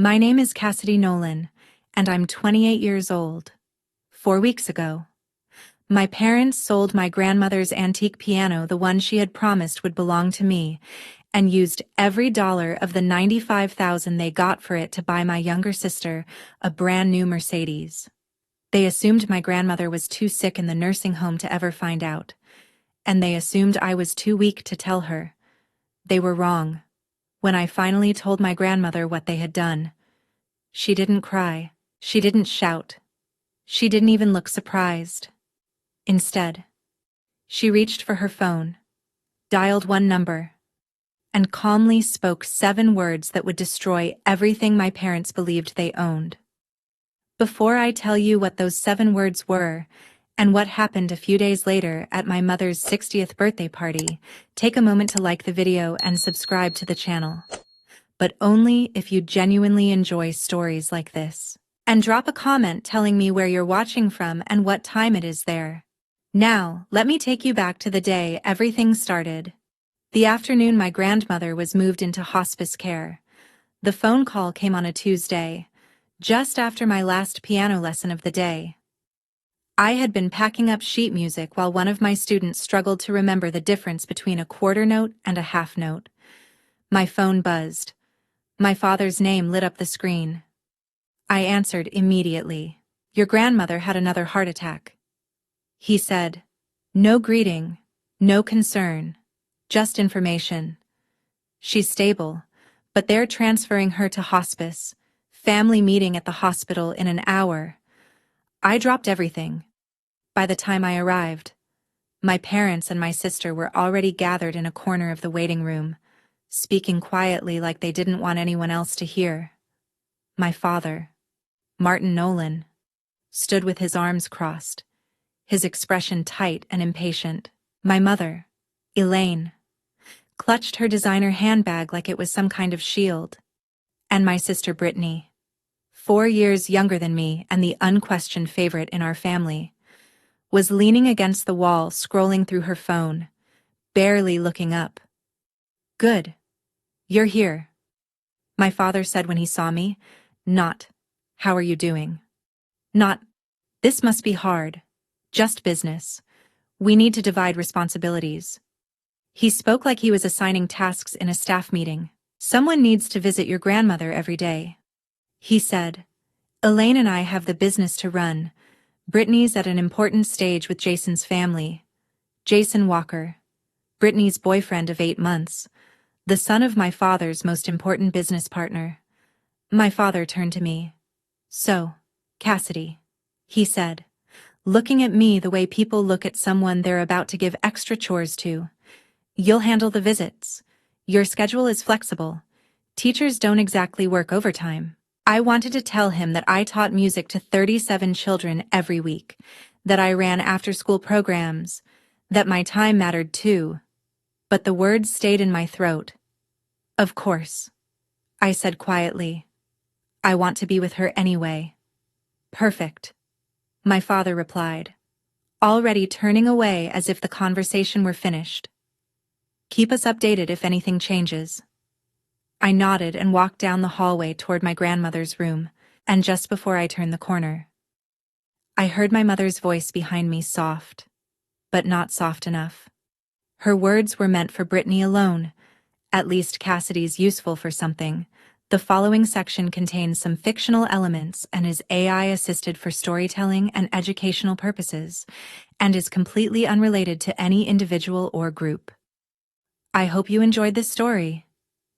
My name is Cassidy Nolan, and I'm 28 years old. 4 weeks ago, my parents sold my grandmother's antique piano, the one she had promised would belong to me, and used every dollar of the $95,000 they got for it to buy my younger sister a brand new Mercedes. They assumed my grandmother was too sick in the nursing home to ever find out, and they assumed I was too weak to tell her. They were wrong. When I finally told my grandmother what they had done, she didn't cry, she didn't shout, she didn't even look surprised. Instead, she reached for her phone, dialed one number, and calmly spoke 7 words that would destroy everything my parents believed they owned. Before I tell you what those 7 words were, and what happened a few days later at my mother's 60th birthday party, take a moment to like the video and subscribe to the channel. But only if you genuinely enjoy stories like this. And drop a comment telling me where you're watching from and what time it is there. Now, let me take you back to the day everything started. The afternoon my grandmother was moved into hospice care. The phone call came on a Tuesday, just after my last piano lesson of the day. I had been packing up sheet music while one of my students struggled to remember the difference between a quarter note and a half note. My phone buzzed. My father's name lit up the screen. I answered immediately. "Your grandmother had another heart attack." He said, "No greeting, no concern, just information. She's stable, but they're transferring her to hospice. Family meeting at the hospital in an hour." I dropped everything. By the time I arrived, my parents and my sister were already gathered in a corner of the waiting room, speaking quietly like they didn't want anyone else to hear. My father, Martin Nolan, stood with his arms crossed, his expression tight and impatient. My mother, Elaine, clutched her designer handbag like it was some kind of shield. And my sister Brittany, 4 years younger than me and the unquestioned favorite in our family, was leaning against the wall scrolling through her phone, barely looking up. "Good. You're here," my father said when he saw me. Not, "How are you doing?" Not, "This must be hard. Just business. We need to divide responsibilities." He spoke like he was assigning tasks in a staff meeting. "Someone needs to visit your grandmother every day," he said. "Elaine and I have the business to run. Brittany's at an important stage with Jason's family. Jason Walker, Brittany's boyfriend of 8 months, the son of my father's most important business partner." My father turned to me. "So, Cassidy," he said, looking at me the way people look at someone they're about to give extra chores to. "You'll handle the visits. Your schedule is flexible. Teachers don't exactly work overtime." I wanted to tell him that I taught music to 37 children every week, that I ran after-school programs, that my time mattered too. But the words stayed in my throat. "Of course," I said quietly. "I want to be with her anyway." "Perfect," my father replied, already turning away as if the conversation were finished. "Keep us updated if anything changes." I nodded and walked down the hallway toward my grandmother's room, and just before I turned the corner, I heard my mother's voice behind me, soft, but not soft enough. Her words were meant for Brittany alone. At least Cassidy's useful for something. The following section contains some fictional elements and is AI-assisted for storytelling and educational purposes, and is completely unrelated to any individual or group. I hope you enjoyed this story.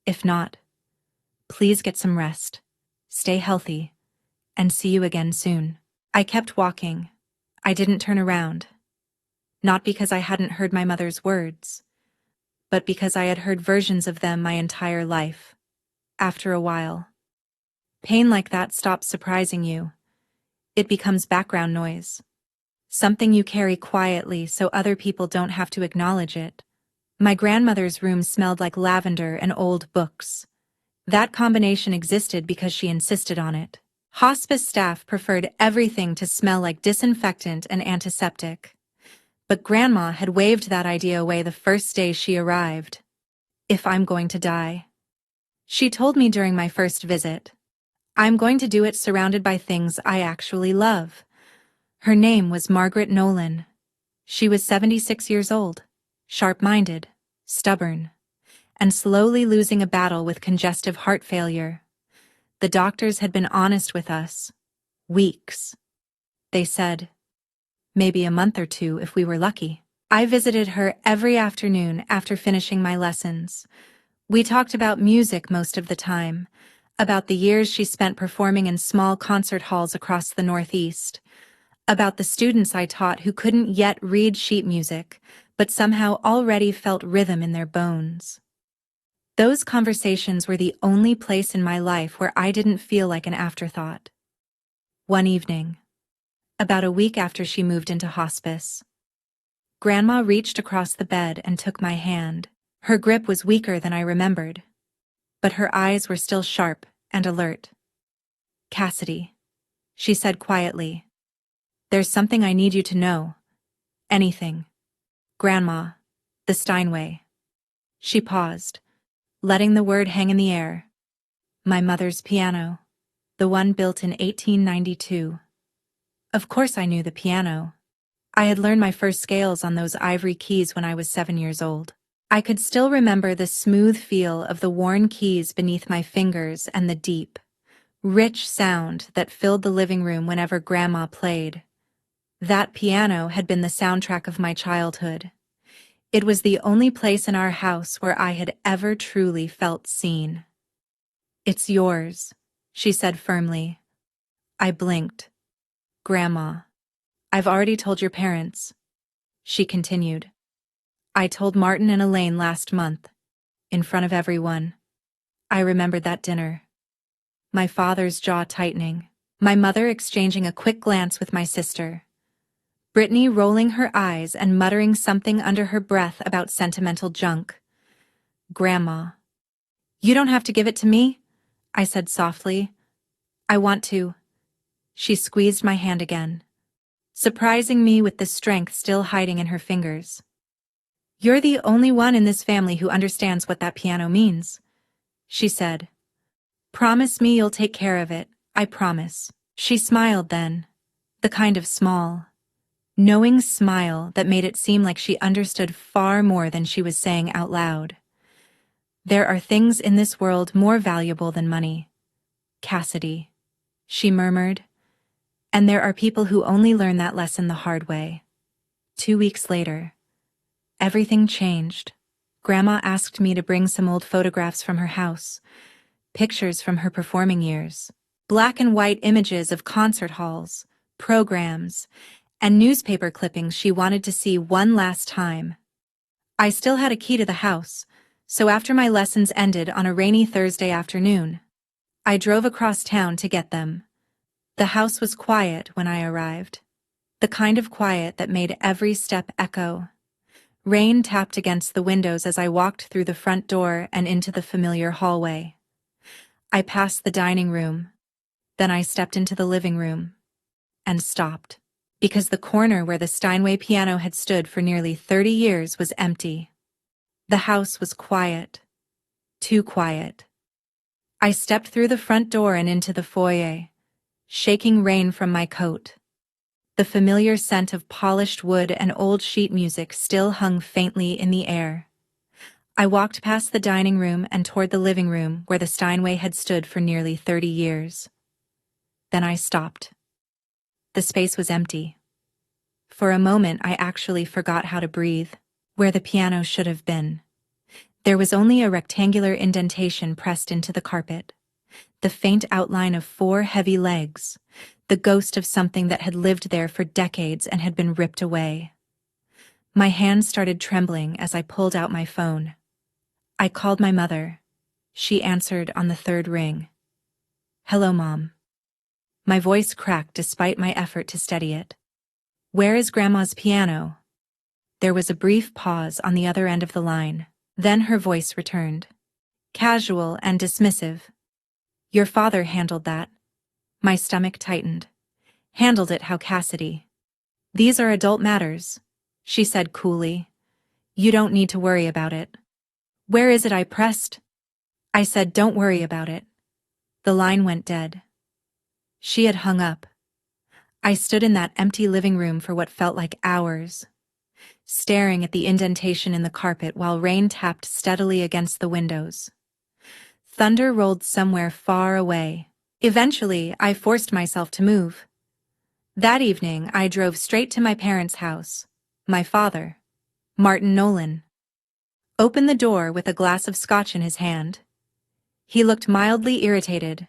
If not, please get some rest, stay healthy, and see you again soon. I kept walking. I didn't turn around. Not because I hadn't heard my mother's words, but because I had heard versions of them my entire life. After a while, pain like that stops surprising you. It becomes background noise. Something you carry quietly so other people don't have to acknowledge it. My grandmother's room smelled like lavender and old books. That combination existed because she insisted on it. Hospice staff preferred everything to smell like disinfectant and antiseptic. But Grandma had waved that idea away the first day she arrived. "If I'm going to die," she told me during my first visit, I'm going to do it surrounded by things I actually love. Her name was Margaret Nolan. She was 76 years old, sharp-minded, stubborn, and slowly losing a battle with congestive heart failure. The doctors had been honest with us. Weeks. They said, maybe a month or two if we were lucky. I visited her every afternoon after finishing my lessons. We talked about music most of the time, about the years she spent performing in small concert halls across the Northeast, about the students I taught who couldn't yet read sheet music, but somehow already felt rhythm in their bones. Those conversations were the only place in my life where I didn't feel like an afterthought. One evening, about a week after she moved into hospice, Grandma reached across the bed and took my hand. Her grip was weaker than I remembered, but her eyes were still sharp and alert. "Cassidy," she said quietly, "there's something I need you to know. Anything. Grandma, the Steinway." She paused, letting the word hang in the air. My mother's piano, the one built in 1892. Of course I knew the piano. I had learned my first scales on those ivory keys when I was 7 years old. I could still remember the smooth feel of the worn keys beneath my fingers and the deep, rich sound that filled the living room whenever Grandma played. That piano had been the soundtrack of my childhood. It was the only place in our house where I had ever truly felt seen. "It's yours," she said firmly. I blinked. "Grandma, I've already told your parents," she continued. "I told Martin and Elaine last month, in front of everyone." I remembered that dinner. My father's jaw tightening, my mother exchanging a quick glance with my sister, Brittany rolling her eyes and muttering something under her breath about sentimental junk. "Grandma, you don't have to give it to me," I said softly. "I want to." She squeezed my hand again, surprising me with the strength still hiding in her fingers. "You're the only one in this family who understands what that piano means," she said. "Promise me you'll take care of it, I promise." She smiled then, the kind of small, knowing smile that made it seem like she understood far more than she was saying out loud. "There are things in this world more valuable than money, Cassidy," she murmured, "and there are people who only learn that lesson the hard way." 2 weeks later, everything changed. Grandma asked me to bring some old photographs from her house, pictures from her performing years, black and white images of concert halls, programs, and newspaper clippings she wanted to see one last time. I still had a key to the house, so after my lessons ended on a rainy Thursday afternoon, I drove across town to get them. The house was quiet when I arrived, the kind of quiet that made every step echo. Rain tapped against the windows as I walked through the front door and into the familiar hallway. I passed the dining room, then I stepped into the living room, and stopped, because the corner where the Steinway piano had stood for nearly 30 years was empty. The house was quiet, too quiet. I stepped through the front door and into the foyer, shaking rain from my coat. The familiar scent of polished wood and old sheet music still hung faintly in the air. I walked past the dining room and toward the living room where the Steinway had stood for nearly 30 years. Then I stopped. The space was empty. For a moment, I actually forgot how to breathe, where the piano should have been. There was only a rectangular indentation pressed into the carpet, the faint outline of 4 heavy legs, the ghost of something that had lived there for decades and had been ripped away. My hands started trembling as I pulled out my phone. I called my mother. She answered on the 3rd ring. "Hello, Mom." My voice cracked despite my effort to steady it. "Where is Grandma's piano?" There was a brief pause on the other end of the line. Then her voice returned, casual and dismissive. "Your father handled that." My stomach tightened. "Handled it how, Cassidy?" "These are adult matters," she said coolly. "You don't need to worry about it." "Where is it?" I pressed. I said, "Don't worry about it." The line went dead. She had hung up. I stood in that empty living room for what felt like hours, staring at the indentation in the carpet while rain tapped steadily against the windows. Thunder rolled somewhere far away. Eventually, I forced myself to move. That evening, I drove straight to my parents' house. My father, Martin Nolan, opened the door with a glass of scotch in his hand. He looked mildly irritated,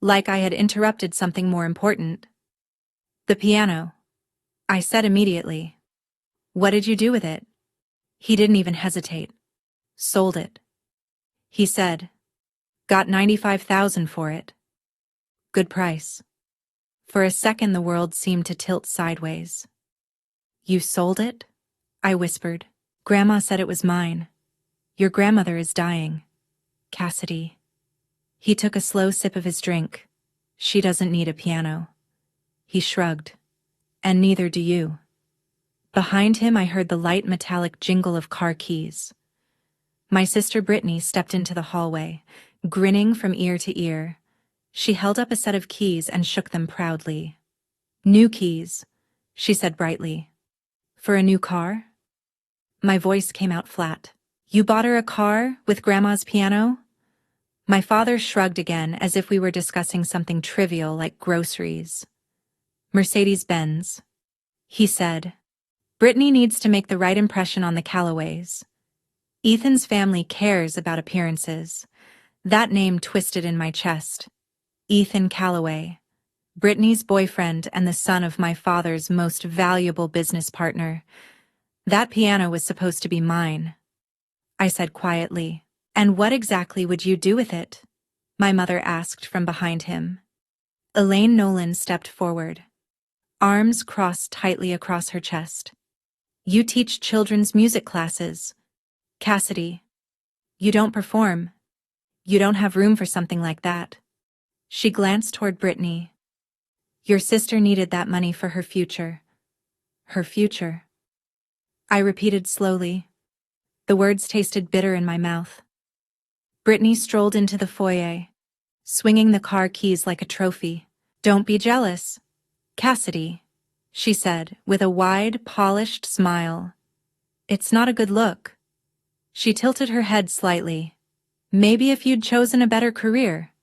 like I had interrupted something more important. "The piano," I said immediately. "What did you do with it?" He didn't even hesitate. "Sold it," he said. "Got 95,000 for it. Good price." For a second the world seemed to tilt sideways. "You sold it?" I whispered. "Grandma said it was mine. Your grandmother is dying, Cassidy." He took a slow sip of his drink. "She doesn't need a piano." He shrugged. "And neither do you." Behind him I heard the light metallic jingle of car keys. My sister Brittany stepped into the hallway, grinning from ear to ear. She held up a set of keys and shook them proudly. "New keys," she said brightly. "For a new car?" My voice came out flat. "You bought her a car with Grandma's piano?" My father shrugged again as if we were discussing something trivial like groceries. "Mercedes-Benz," he said. "Brittany needs to make the right impression on the Callaways. Ethan's family cares about appearances." That name twisted in my chest. Ethan Callaway, Brittany's boyfriend and the son of my father's most valuable business partner. That piano was supposed to be mine, I said quietly. "And what exactly would you do with it?" my mother asked from behind him. Elaine Nolan stepped forward, arms crossed tightly across her chest. "You teach children's music classes, Cassidy. You don't perform. You don't have room for something like that." She glanced toward Brittany. "Your sister needed that money for her future." Her future. I repeated slowly. The words tasted bitter in my mouth. Brittany strolled into the foyer, swinging the car keys like a trophy. "Don't be jealous, Cassidy," she said, with a wide, polished smile. "It's not a good look." She tilted her head slightly. "Maybe if you'd chosen a better career,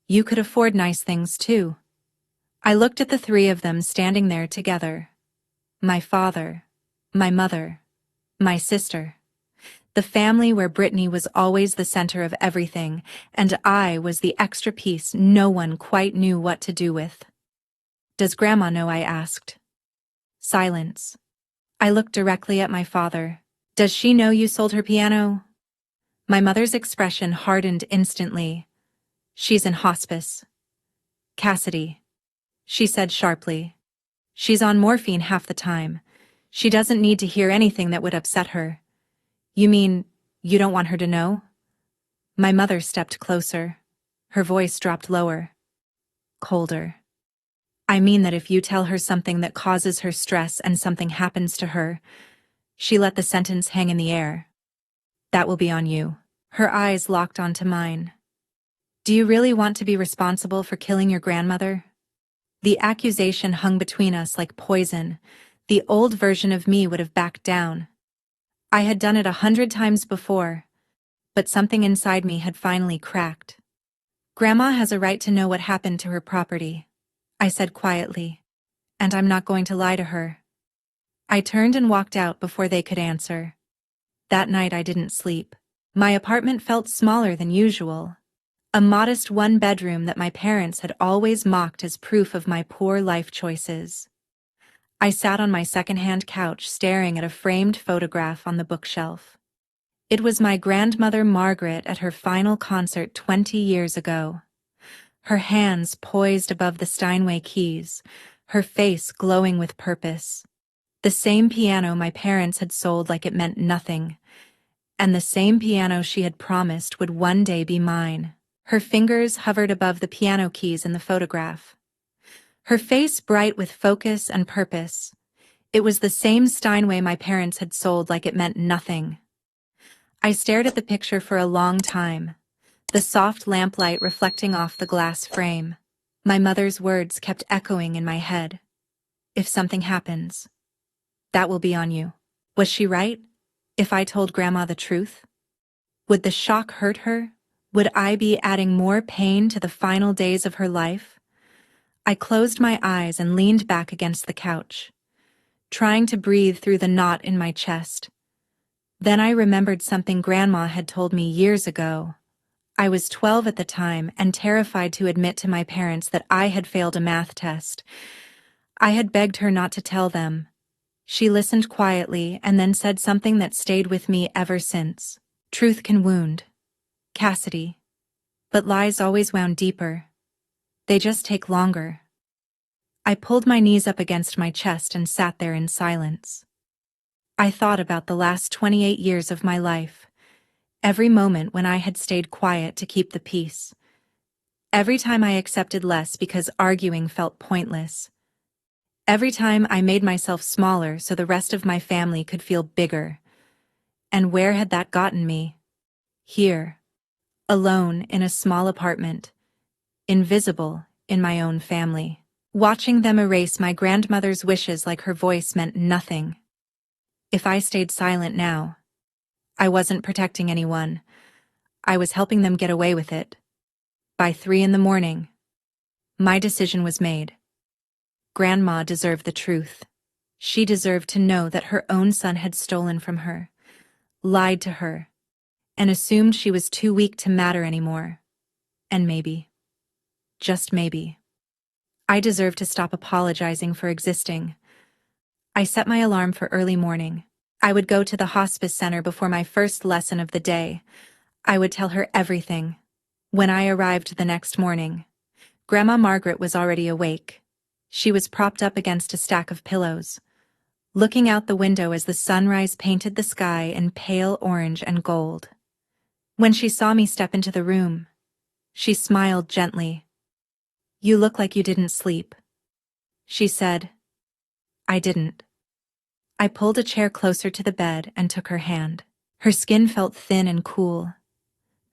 you could afford nice things too." I looked at the three of them standing there together. My father, my mother, my sister. The family where Brittany was always the center of everything, and I was the extra piece no one quite knew what to do with. "Does Grandma know?" I asked. Silence. I looked directly at my father. "Does she know you sold her piano?" My mother's expression hardened instantly. "She's in hospice, Cassidy," she said sharply. "She's on morphine half the time. She doesn't need to hear anything that would upset her." "You mean, you don't want her to know?" My mother stepped closer. Her voice dropped lower, colder. "I mean that if you tell her something that causes her stress and something happens to her," she let the sentence hang in the air, "that will be on you." Her eyes locked onto mine. "Do you really want to be responsible for killing your grandmother?" The accusation hung between us like poison. The old version of me would have backed down. I had done it 100 times before, but something inside me had finally cracked. "Grandma has a right to know what happened to her property," I said quietly, "and I'm not going to lie to her." I turned and walked out before they could answer. That night I didn't sleep. My apartment felt smaller than usual. A modest one-bedroom that my parents had always mocked as proof of my poor life choices. I sat on my second-hand couch staring at a framed photograph on the bookshelf. It was my grandmother Margaret at her final concert 20 years ago. Her hands poised above the Steinway keys, her face glowing with purpose. The same piano my parents had sold like it meant nothing, and the same piano she had promised would one day be mine. Her fingers hovered above the piano keys in the photograph. Her face bright with focus and purpose. It was the same Steinway my parents had sold like it meant nothing. I stared at the picture for a long time. the soft lamplight reflecting off the glass frame. My mother's words kept echoing in my head. If something happens, that will be on you. Was she right? If I told Grandma the truth? Would the shock hurt her? Would I be adding more pain to the final days of her life? I closed my eyes and leaned back against the couch, trying to breathe through the knot in my chest. Then I remembered something Grandma had told me years ago. I was 12 at the time and terrified to admit to my parents that I had failed a math test. I had begged her not to tell them. She listened quietly and then said something that stayed with me ever since. Truth can wound, Cassidy, but lies always wound deeper. They just take longer. I pulled my knees up against my chest and sat there in silence. I thought about the last 28 years of my life, every moment when I had stayed quiet to keep the peace. Every time I accepted less because arguing felt pointless. Every time I made myself smaller so the rest of my family could feel bigger. And where had that gotten me? Here, alone in a small apartment, invisible in my own family, watching them erase my grandmother's wishes like her voice meant nothing. If I stayed silent now, I wasn't protecting anyone. I was helping them get away with it. By 3 a.m, my decision was made. Grandma deserved the truth. She deserved to know that her own son had stolen from her, lied to her, and assumed she was too weak to matter anymore. And maybe, just maybe, I deserved to stop apologizing for existing. I set my alarm for early morning. I would go to the hospice center before my first lesson of the day. I would tell her everything. When I arrived the next morning, Grandma Margaret was already awake. She was propped up against a stack of pillows, looking out the window as the sunrise painted the sky in pale orange and gold. When she saw me step into the room, she smiled gently. "You look like you didn't sleep," she said. I didn't. I pulled a chair closer to the bed and took her hand. Her skin felt thin and cool,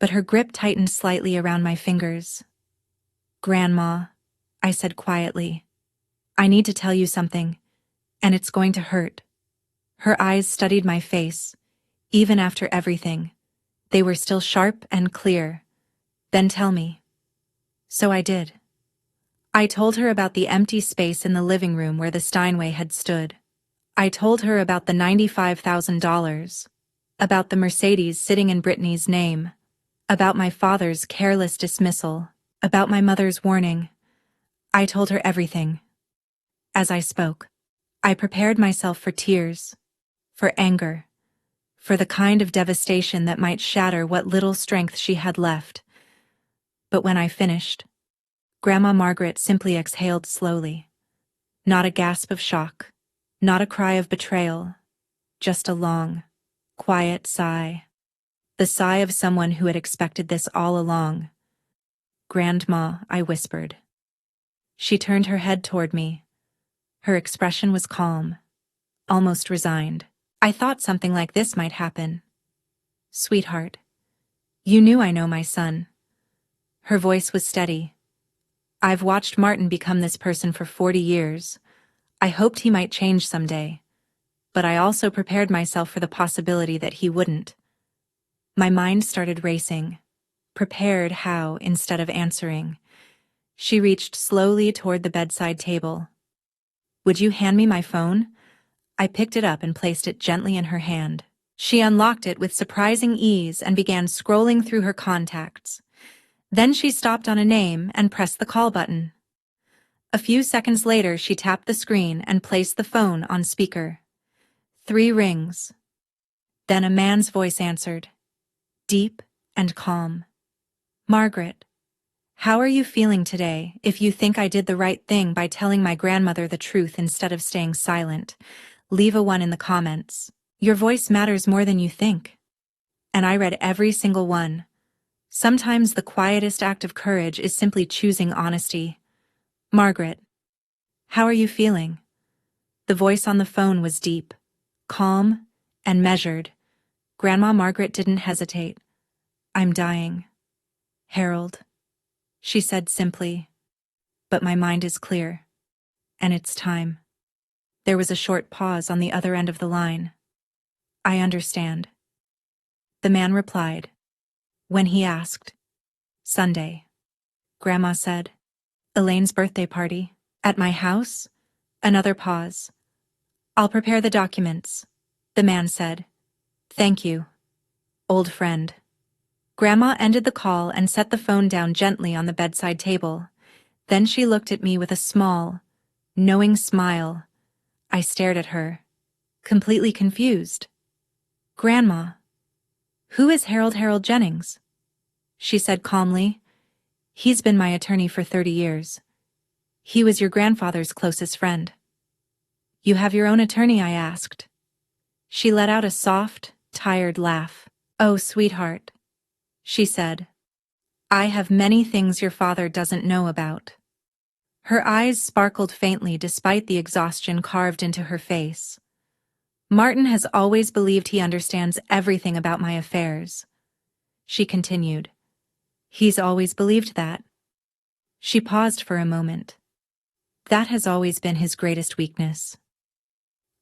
but her grip tightened slightly around my fingers. "Grandma," I said quietly, "I need to tell you something, and it's going to hurt." Her eyes studied my face. Even after everything, they were still sharp and clear. "Then tell me." So I did. I told her about the empty space in the living room where the Steinway had stood. I told her about the $95,000, about the Mercedes sitting in Brittany's name, about my father's careless dismissal, about my mother's warning. I told her everything. As I spoke, I prepared myself for tears, for anger, for the kind of devastation that might shatter what little strength she had left. But when I finished, Grandma Margaret simply exhaled slowly. Not a gasp of shock, not a cry of betrayal, just a long, quiet sigh. The sigh of someone who had expected this all along. "Grandma," I whispered. She turned her head toward me. Her expression was calm, almost resigned. "I thought something like this might happen. Sweetheart, you knew I know my son." Her voice was steady. "I've watched Martin become this person for 40 years. I hoped he might change someday, but I also prepared myself for the possibility that he wouldn't." My mind started racing. Prepared how, instead of answering. She reached slowly toward the bedside table. "Would you hand me my phone?" I picked it up and placed it gently in her hand. She unlocked it with surprising ease and began scrolling through her contacts. Then she stopped on a name and pressed the call button. A few seconds later, she tapped the screen and placed the phone on speaker. 3 rings. Then a man's voice answered, deep and calm. "Margaret, how are you feeling today? If you think I did the right thing by telling my grandmother the truth instead of staying silent, leave a 1 in the comments. Your voice matters more than you think." And I read every single one. Sometimes the quietest act of courage is simply choosing honesty. "Margaret, how are you feeling?" The voice on the phone was deep, calm, and measured. Grandma Margaret didn't hesitate. "I'm dying." Harold, she said simply, but my mind is clear, and it's time. There was a short pause on the other end of the line. I understand. The man replied. When he asked, Sunday. Grandma said, Elaine's birthday party. At my house? Another pause. I'll prepare the documents, the man said. Thank you, old friend. Grandma ended the call and set the phone down gently on the bedside table. Then she looked at me with a small, knowing smile. I stared at her, completely confused. Grandma, who is Harold Jennings? She said calmly. He's been my attorney for 30 years. He was your grandfather's closest friend. You have your own attorney, I asked. She let out a soft, tired laugh. Oh, sweetheart, she said. I have many things your father doesn't know about. Her eyes sparkled faintly despite the exhaustion carved into her face. Martin has always believed he understands everything about my affairs. She continued. He's always believed that. She paused for a moment. That has always been his greatest weakness.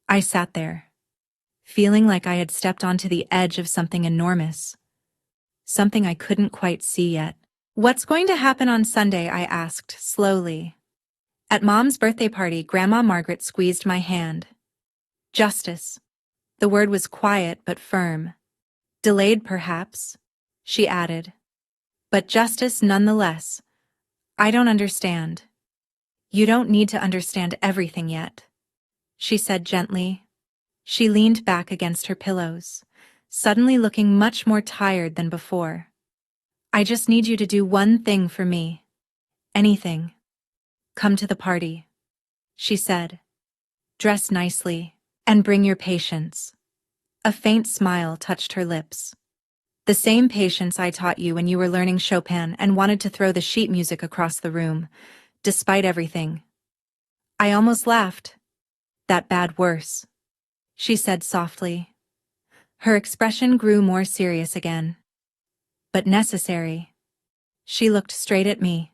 I sat there, feeling like I had stepped onto the edge of something enormous, something I couldn't quite see yet. What's going to happen on Sunday? I asked slowly. At Mom's birthday party, Grandma Margaret squeezed my hand. Justice. The word was quiet but firm. Delayed, perhaps, she added. But justice nonetheless. I don't understand. You don't need to understand everything yet, she said gently. She leaned back against her pillows, suddenly looking much more tired than before. I just need you to do one thing for me. Anything. Come to the party, she said. Dress nicely, and bring your patience. A faint smile touched her lips. The same patience I taught you when you were learning Chopin and wanted to throw the sheet music across the room, despite everything. I almost laughed. That bad worse, she said softly. Her expression grew more serious again. But necessary. She looked straight at me.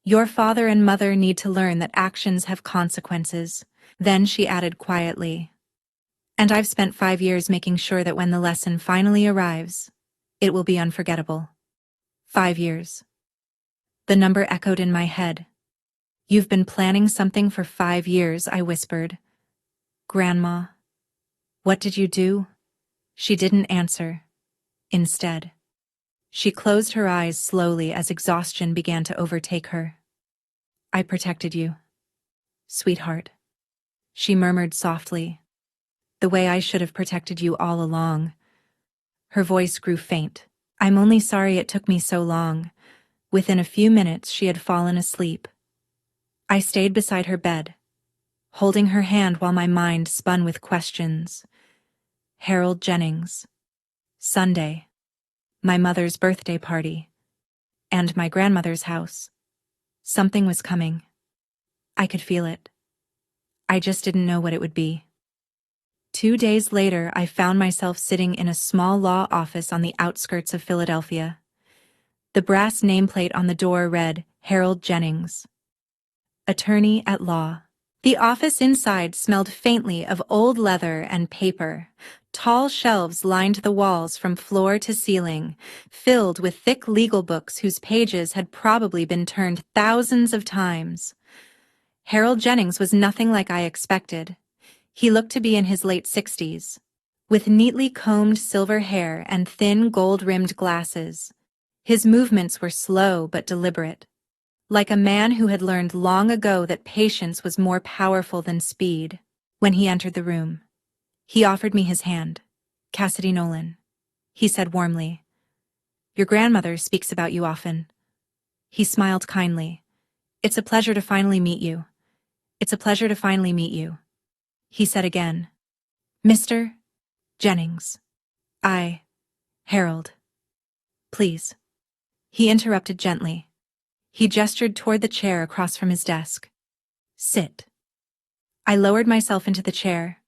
Your father and mother need to learn that actions have consequences. Then she added quietly. And I've spent 5 years making sure that when the lesson finally arrives, it will be unforgettable. 5 years. The number echoed in my head. You've been planning something for 5 years, I whispered. Grandma, what did you do? She didn't answer. Instead, she closed her eyes slowly as exhaustion began to overtake her. I protected you, sweetheart, she murmured softly. The way I should have protected you all along. Her voice grew faint. I'm only sorry it took me so long. Within a few minutes she had fallen asleep. I stayed beside her bed, holding her hand while my mind spun with questions. Harold Jennings. Sunday. My mother's birthday party. And my grandmother's house. Something was coming. I could feel it. I just didn't know what it would be. 2 days later, I found myself sitting in a small law office on the outskirts of Philadelphia. The brass nameplate on the door read, Harold Jennings, attorney at law. The office inside smelled faintly of old leather and paper. Tall shelves lined the walls from floor to ceiling, filled with thick legal books whose pages had probably been turned thousands of times. Harold Jennings was nothing like I expected. He looked to be in his late 60s, with neatly combed silver hair and thin gold-rimmed glasses. His movements were slow but deliberate, like a man who had learned long ago that patience was more powerful than speed. When he entered the room, he offered me his hand. Cassidy Nolan, he said warmly. Your grandmother speaks about you often. He smiled kindly. It's a pleasure to finally meet you. It's a pleasure to finally meet you. He said again. Mr. Jennings. Harold. Please. He interrupted gently. He gestured toward the chair across from his desk. Sit. I lowered myself into the chair,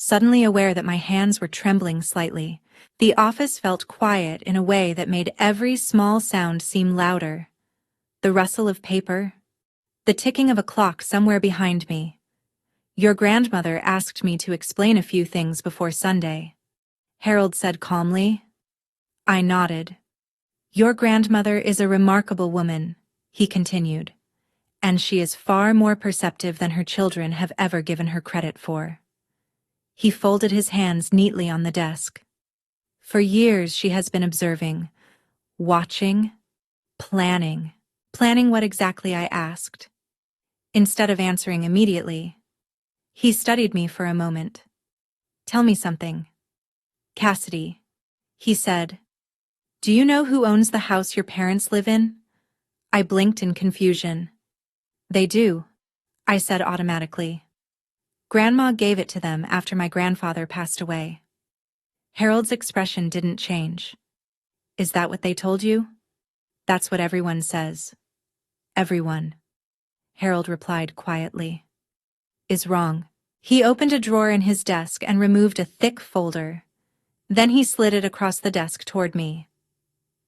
suddenly aware that my hands were trembling slightly. The office felt quiet in a way that made every small sound seem louder. The rustle of paper, the ticking of a clock somewhere behind me. Your grandmother asked me to explain a few things before Sunday, Harold said calmly. I nodded. Your grandmother is a remarkable woman, he continued, and she is far more perceptive than her children have ever given her credit for. He folded his hands neatly on the desk. For years she has been observing, watching, planning. Planning what exactly, I asked. Instead of answering immediately, he studied me for a moment. Tell me something. Cassidy, he said. Do you know who owns the house your parents live in? I blinked in confusion. They do, I said automatically. Grandma gave it to them after my grandfather passed away. Harold's expression didn't change. Is that what they told you? That's what everyone says. Everyone, Harold replied quietly. Is wrong. He opened a drawer in his desk and removed a thick folder. Then he slid it across the desk toward me.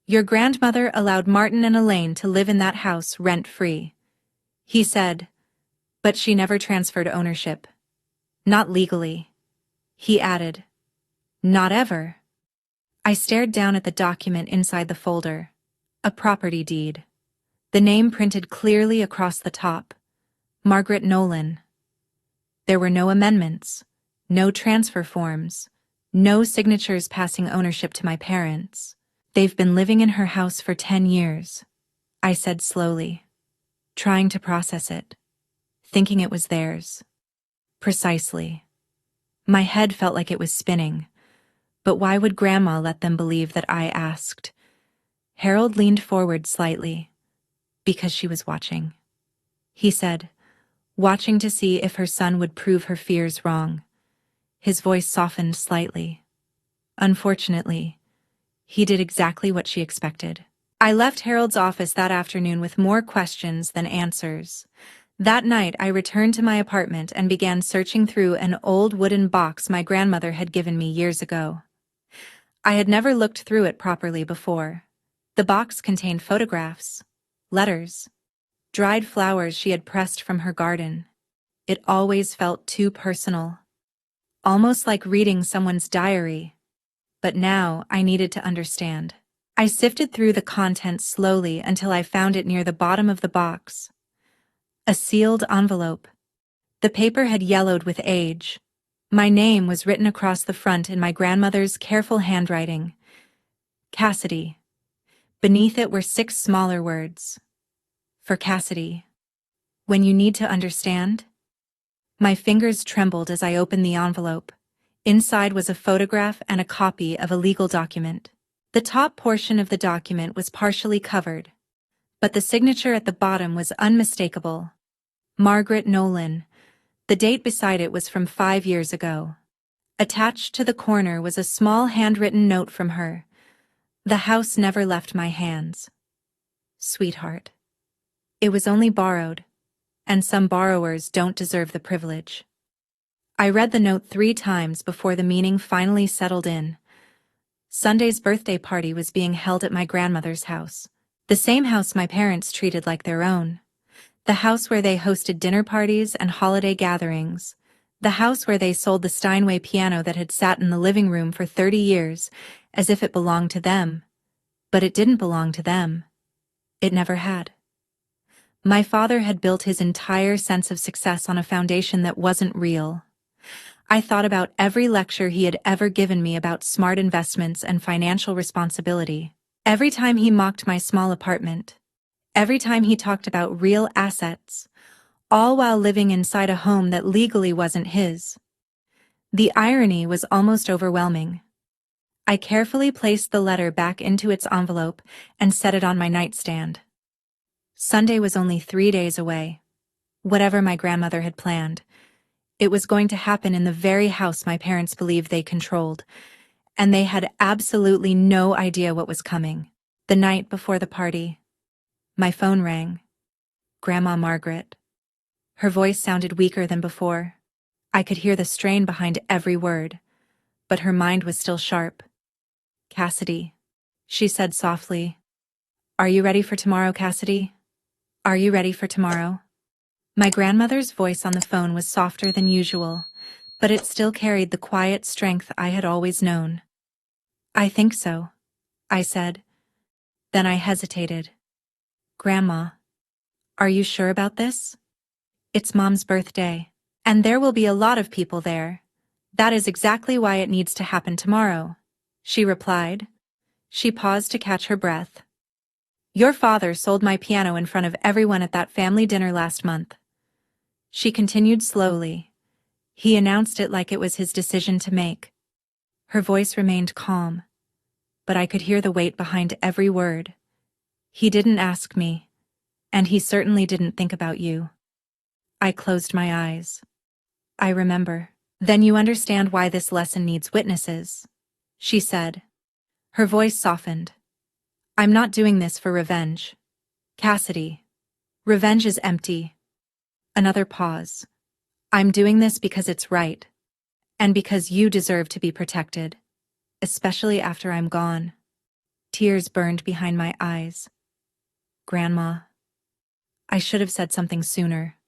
Your grandmother allowed Martin and Elaine to live in that house rent-free, he said, but she never transferred ownership. Not legally, he added. Not ever. I stared down at the document inside the folder. A property deed. The name printed clearly across the top. Margaret Nolan. There were no amendments, no transfer forms, no signatures passing ownership to my parents. They've been living in her house for 10 years, I said slowly, trying to process it, thinking it was theirs. Precisely. My head felt like it was spinning, but why would Grandma let them believe that I asked? Harold leaned forward slightly, because she was watching. He said, watching to see if her son would prove her fears wrong. His voice softened slightly. Unfortunately, he did exactly what she expected. I left Harold's office that afternoon with more questions than answers. That night, I returned to my apartment and began searching through an old wooden box my grandmother had given me years ago. I had never looked through it properly before. The box contained photographs, letters, dried flowers she had pressed from her garden. It always felt too personal, almost like reading someone's diary. But now I needed to understand. I sifted through the contents slowly until I found it near the bottom of the box. A sealed envelope. The paper had yellowed with age. My name was written across the front in my grandmother's careful handwriting. Cassidy. Beneath it were 6 smaller words. For Cassidy. When you need to understand. My fingers trembled as I opened the envelope. Inside was a photograph and a copy of a legal document. The top portion of the document was partially covered, but the signature at the bottom was unmistakable. Margaret Nolan. The date beside it was from 5 years ago. Attached to the corner was a small handwritten note from her. The house never left my hands. Sweetheart. It was only borrowed, and some borrowers don't deserve the privilege. I read the note 3 times before the meaning finally settled in. Sunday's birthday party was being held at my grandmother's house, the same house my parents treated like their own. The house where they hosted dinner parties and holiday gatherings. The house where they sold the Steinway piano that had sat in the living room for 30 years, as if it belonged to them. But it didn't belong to them. It never had. My father had built his entire sense of success on a foundation that wasn't real. I thought about every lecture he had ever given me about smart investments and financial responsibility. Every time he mocked my small apartment. Every time he talked about real assets, all while living inside a home that legally wasn't his. The irony was almost overwhelming. I carefully placed the letter back into its envelope and set it on my nightstand. Sunday was only 3 days away. Whatever my grandmother had planned, it was going to happen in the very house my parents believed they controlled, and they had absolutely no idea what was coming. The night before the party, my phone rang. Grandma Margaret. Her voice sounded weaker than before. I could hear the strain behind every word, but her mind was still sharp. "Cassidy," she said softly. "Are you ready for tomorrow, Cassidy? Are you ready for tomorrow?" My grandmother's voice on the phone was softer than usual, but it still carried the quiet strength I had always known. "I think so," I said. Then I hesitated. "Grandma, are you sure about this? It's Mom's birthday, and there will be a lot of people there. That is exactly why it needs to happen tomorrow," she replied. She paused to catch her breath. "Your father sold my piano in front of everyone at that family dinner last month." She continued slowly. "He announced it like it was his decision to make." Her voice remained calm, but I could hear the weight behind every word. "He didn't ask me, and he certainly didn't think about you." I closed my eyes. "I remember." "Then you understand why this lesson needs witnesses," she said. Her voice softened. "I'm not doing this for revenge, Cassidy. Revenge is empty." Another pause. "I'm doing this because it's right, and because you deserve to be protected, especially after I'm gone." Tears burned behind my eyes. "Grandma, I should have said something sooner,"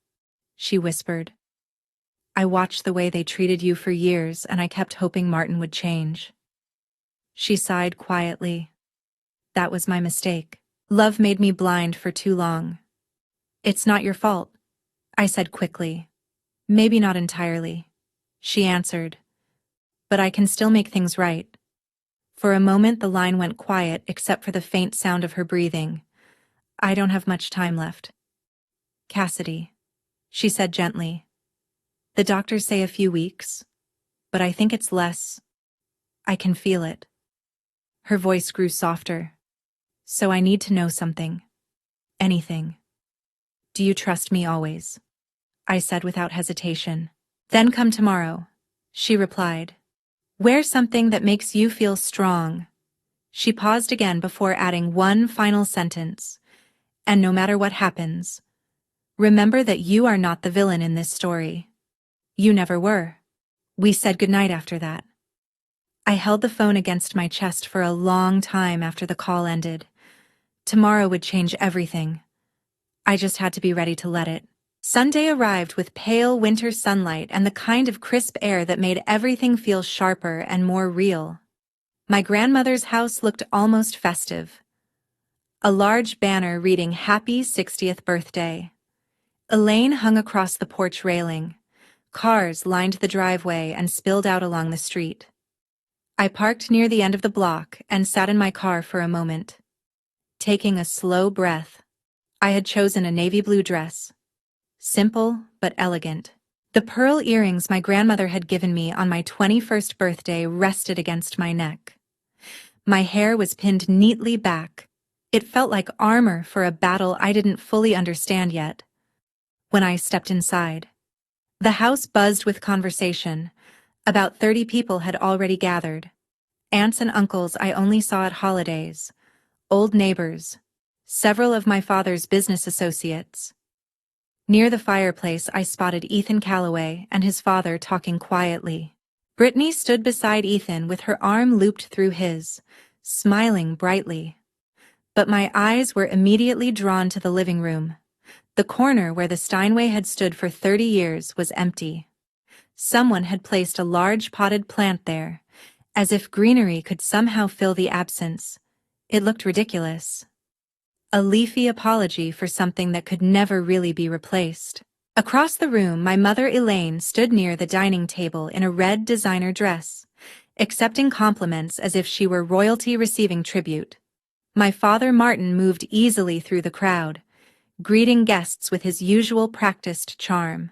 she whispered. "I watched the way they treated you for years, and I kept hoping Martin would change." She sighed quietly. "That was my mistake. Love made me blind for too long." "It's not your fault," I said quickly. "Maybe not entirely," she answered. "But I can still make things right." For a moment the line went quiet except for the faint sound of her breathing. "I don't have much time left, Cassidy," she said gently. "The doctors say a few weeks, but I think it's less. I can feel it." Her voice grew softer. "So I need to know something. Anything. Do you trust me always?" I said without hesitation. "Then come tomorrow," she replied. "Wear something that makes you feel strong." She paused again before adding one final sentence. "And no matter what happens, remember that you are not the villain in this story. You never were." We said goodnight after that. I held the phone against my chest for a long time after the call ended. Tomorrow would change everything. I just had to be ready to let it. Sunday arrived with pale winter sunlight and the kind of crisp air that made everything feel sharper and more real. My grandmother's house looked almost festive. A large banner reading "Happy 60th Birthday." Elaine hung across the porch railing. Cars lined the driveway and spilled out along the street. I parked near the end of the block and sat in my car for a moment. Taking a slow breath, I had chosen a navy blue dress. Simple but elegant. The pearl earrings my grandmother had given me on my 21st birthday rested against my neck. My hair was pinned neatly back. It felt like armor for a battle I didn't fully understand yet. When I stepped inside, the house buzzed with conversation. About 30 people had already gathered. Aunts and uncles I only saw at holidays, old neighbors, several of my father's business associates. Near the fireplace I spotted Ethan Calloway and his father talking quietly. Brittany stood beside Ethan with her arm looped through his, smiling brightly. But my eyes were immediately drawn to the living room. The corner where the Steinway had stood for 30 years was empty. Someone had placed a large potted plant there, as if greenery could somehow fill the absence. It looked ridiculous. A leafy apology for something that could never really be replaced. Across the room, my mother Elaine stood near the dining table in a red designer dress, accepting compliments as if she were royalty receiving tribute. My father Martin moved easily through the crowd, greeting guests with his usual practiced charm.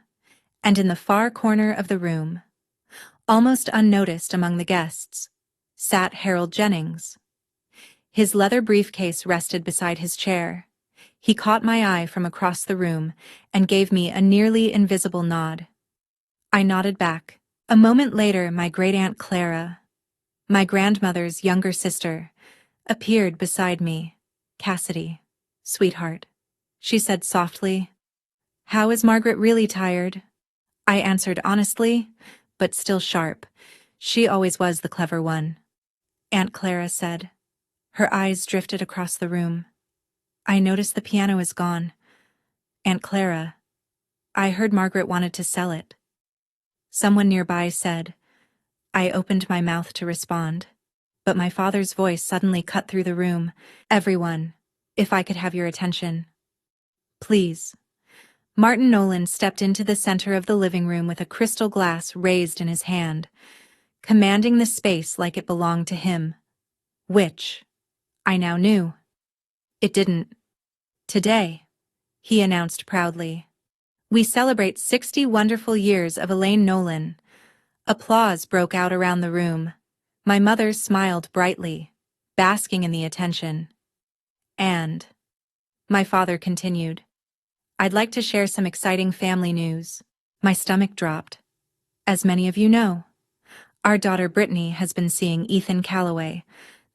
And in the far corner of the room, almost unnoticed among the guests, sat Harold Jennings. His leather briefcase rested beside his chair. He caught my eye from across the room and gave me a nearly invisible nod. I nodded back. A moment later, my great-aunt Clara, my grandmother's younger sister, appeared beside me. "Cassidy, sweetheart," she said softly. "How is Margaret? Really tired?" I answered honestly, but still sharp. She always was the clever one. Aunt Clara said. Her eyes drifted across the room. I noticed the piano is gone. Aunt Clara, I heard Margaret wanted to sell it. Someone nearby said. I opened my mouth to respond. But my father's voice suddenly cut through the room. Everyone, if I could have your attention. Please. Martin Nolan stepped into the center of the living room with a crystal glass raised in his hand, commanding the space like it belonged to him. Which, I now knew, it didn't. Today, he announced proudly, we celebrate 60 wonderful years of Elaine Nolan. Applause broke out around the room. My mother smiled brightly, basking in the attention. And, my father continued, I'd like to share some exciting family news. My stomach dropped. As many of you know, our daughter Brittany has been seeing Ethan Calloway,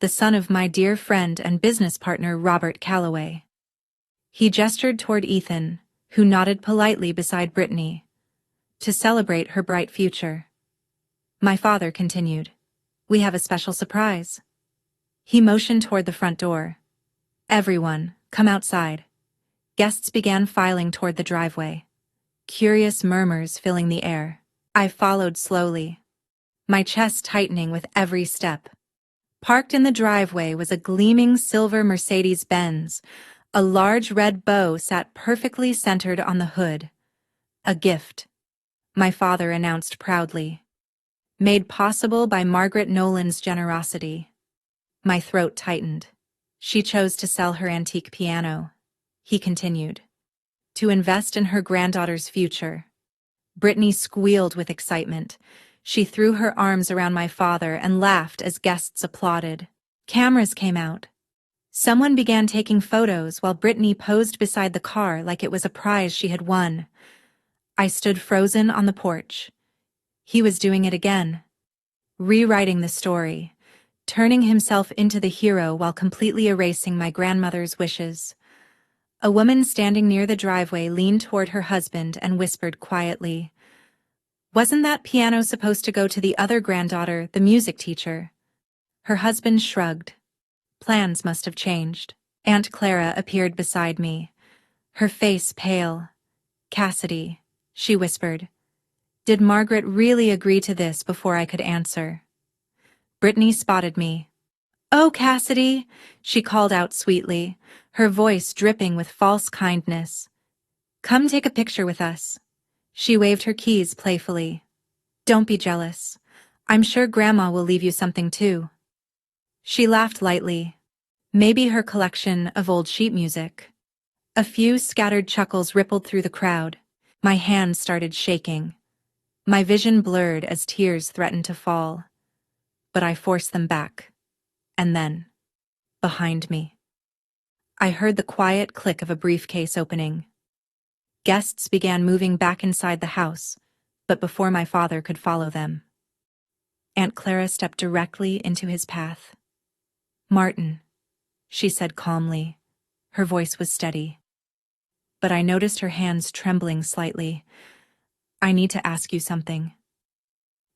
the son of my dear friend and business partner Robert Calloway. He gestured toward Ethan, who nodded politely beside Brittany, to celebrate her bright future. My father continued, we have a special surprise. He motioned toward the front door. Everyone, come outside. Guests began filing toward the driveway. Curious murmurs filling the air. I followed slowly, my chest tightening with every step. Parked in the driveway was a gleaming silver Mercedes-Benz. A large red bow sat perfectly centered on the hood. A gift, my father announced proudly. Made possible by Margaret Nolan's generosity. My throat tightened. She chose to sell her antique piano, he continued, to invest in her granddaughter's future. Brittany squealed with excitement. She threw her arms around my father and laughed as guests applauded. Cameras came out. Someone began taking photos while Brittany posed beside the car like it was a prize she had won. I stood frozen on the porch. He was doing it again. Rewriting the story, turning himself into the hero while completely erasing my grandmother's wishes. A woman standing near the driveway leaned toward her husband and whispered quietly, wasn't that piano supposed to go to the other granddaughter, the music teacher? Her husband shrugged. Plans must have changed. Aunt Clara appeared beside me, her face pale. Cassidy, she whispered. Did Margaret really agree to this before I could answer? Brittany spotted me. Oh, Cassidy, she called out sweetly, her voice dripping with false kindness. Come take a picture with us. She waved her keys playfully. Don't be jealous. I'm sure Grandma will leave you something too. She laughed lightly. Maybe her collection of old sheet music. A few scattered chuckles rippled through the crowd. My hands started shaking. My vision blurred as tears threatened to fall. But I forced them back. And then, behind me, I heard the quiet click of a briefcase opening. Guests began moving back inside the house, but before my father could follow them, Aunt Clara stepped directly into his path. Martin, she said calmly. Her voice was steady. But I noticed her hands trembling slightly. I need to ask you something.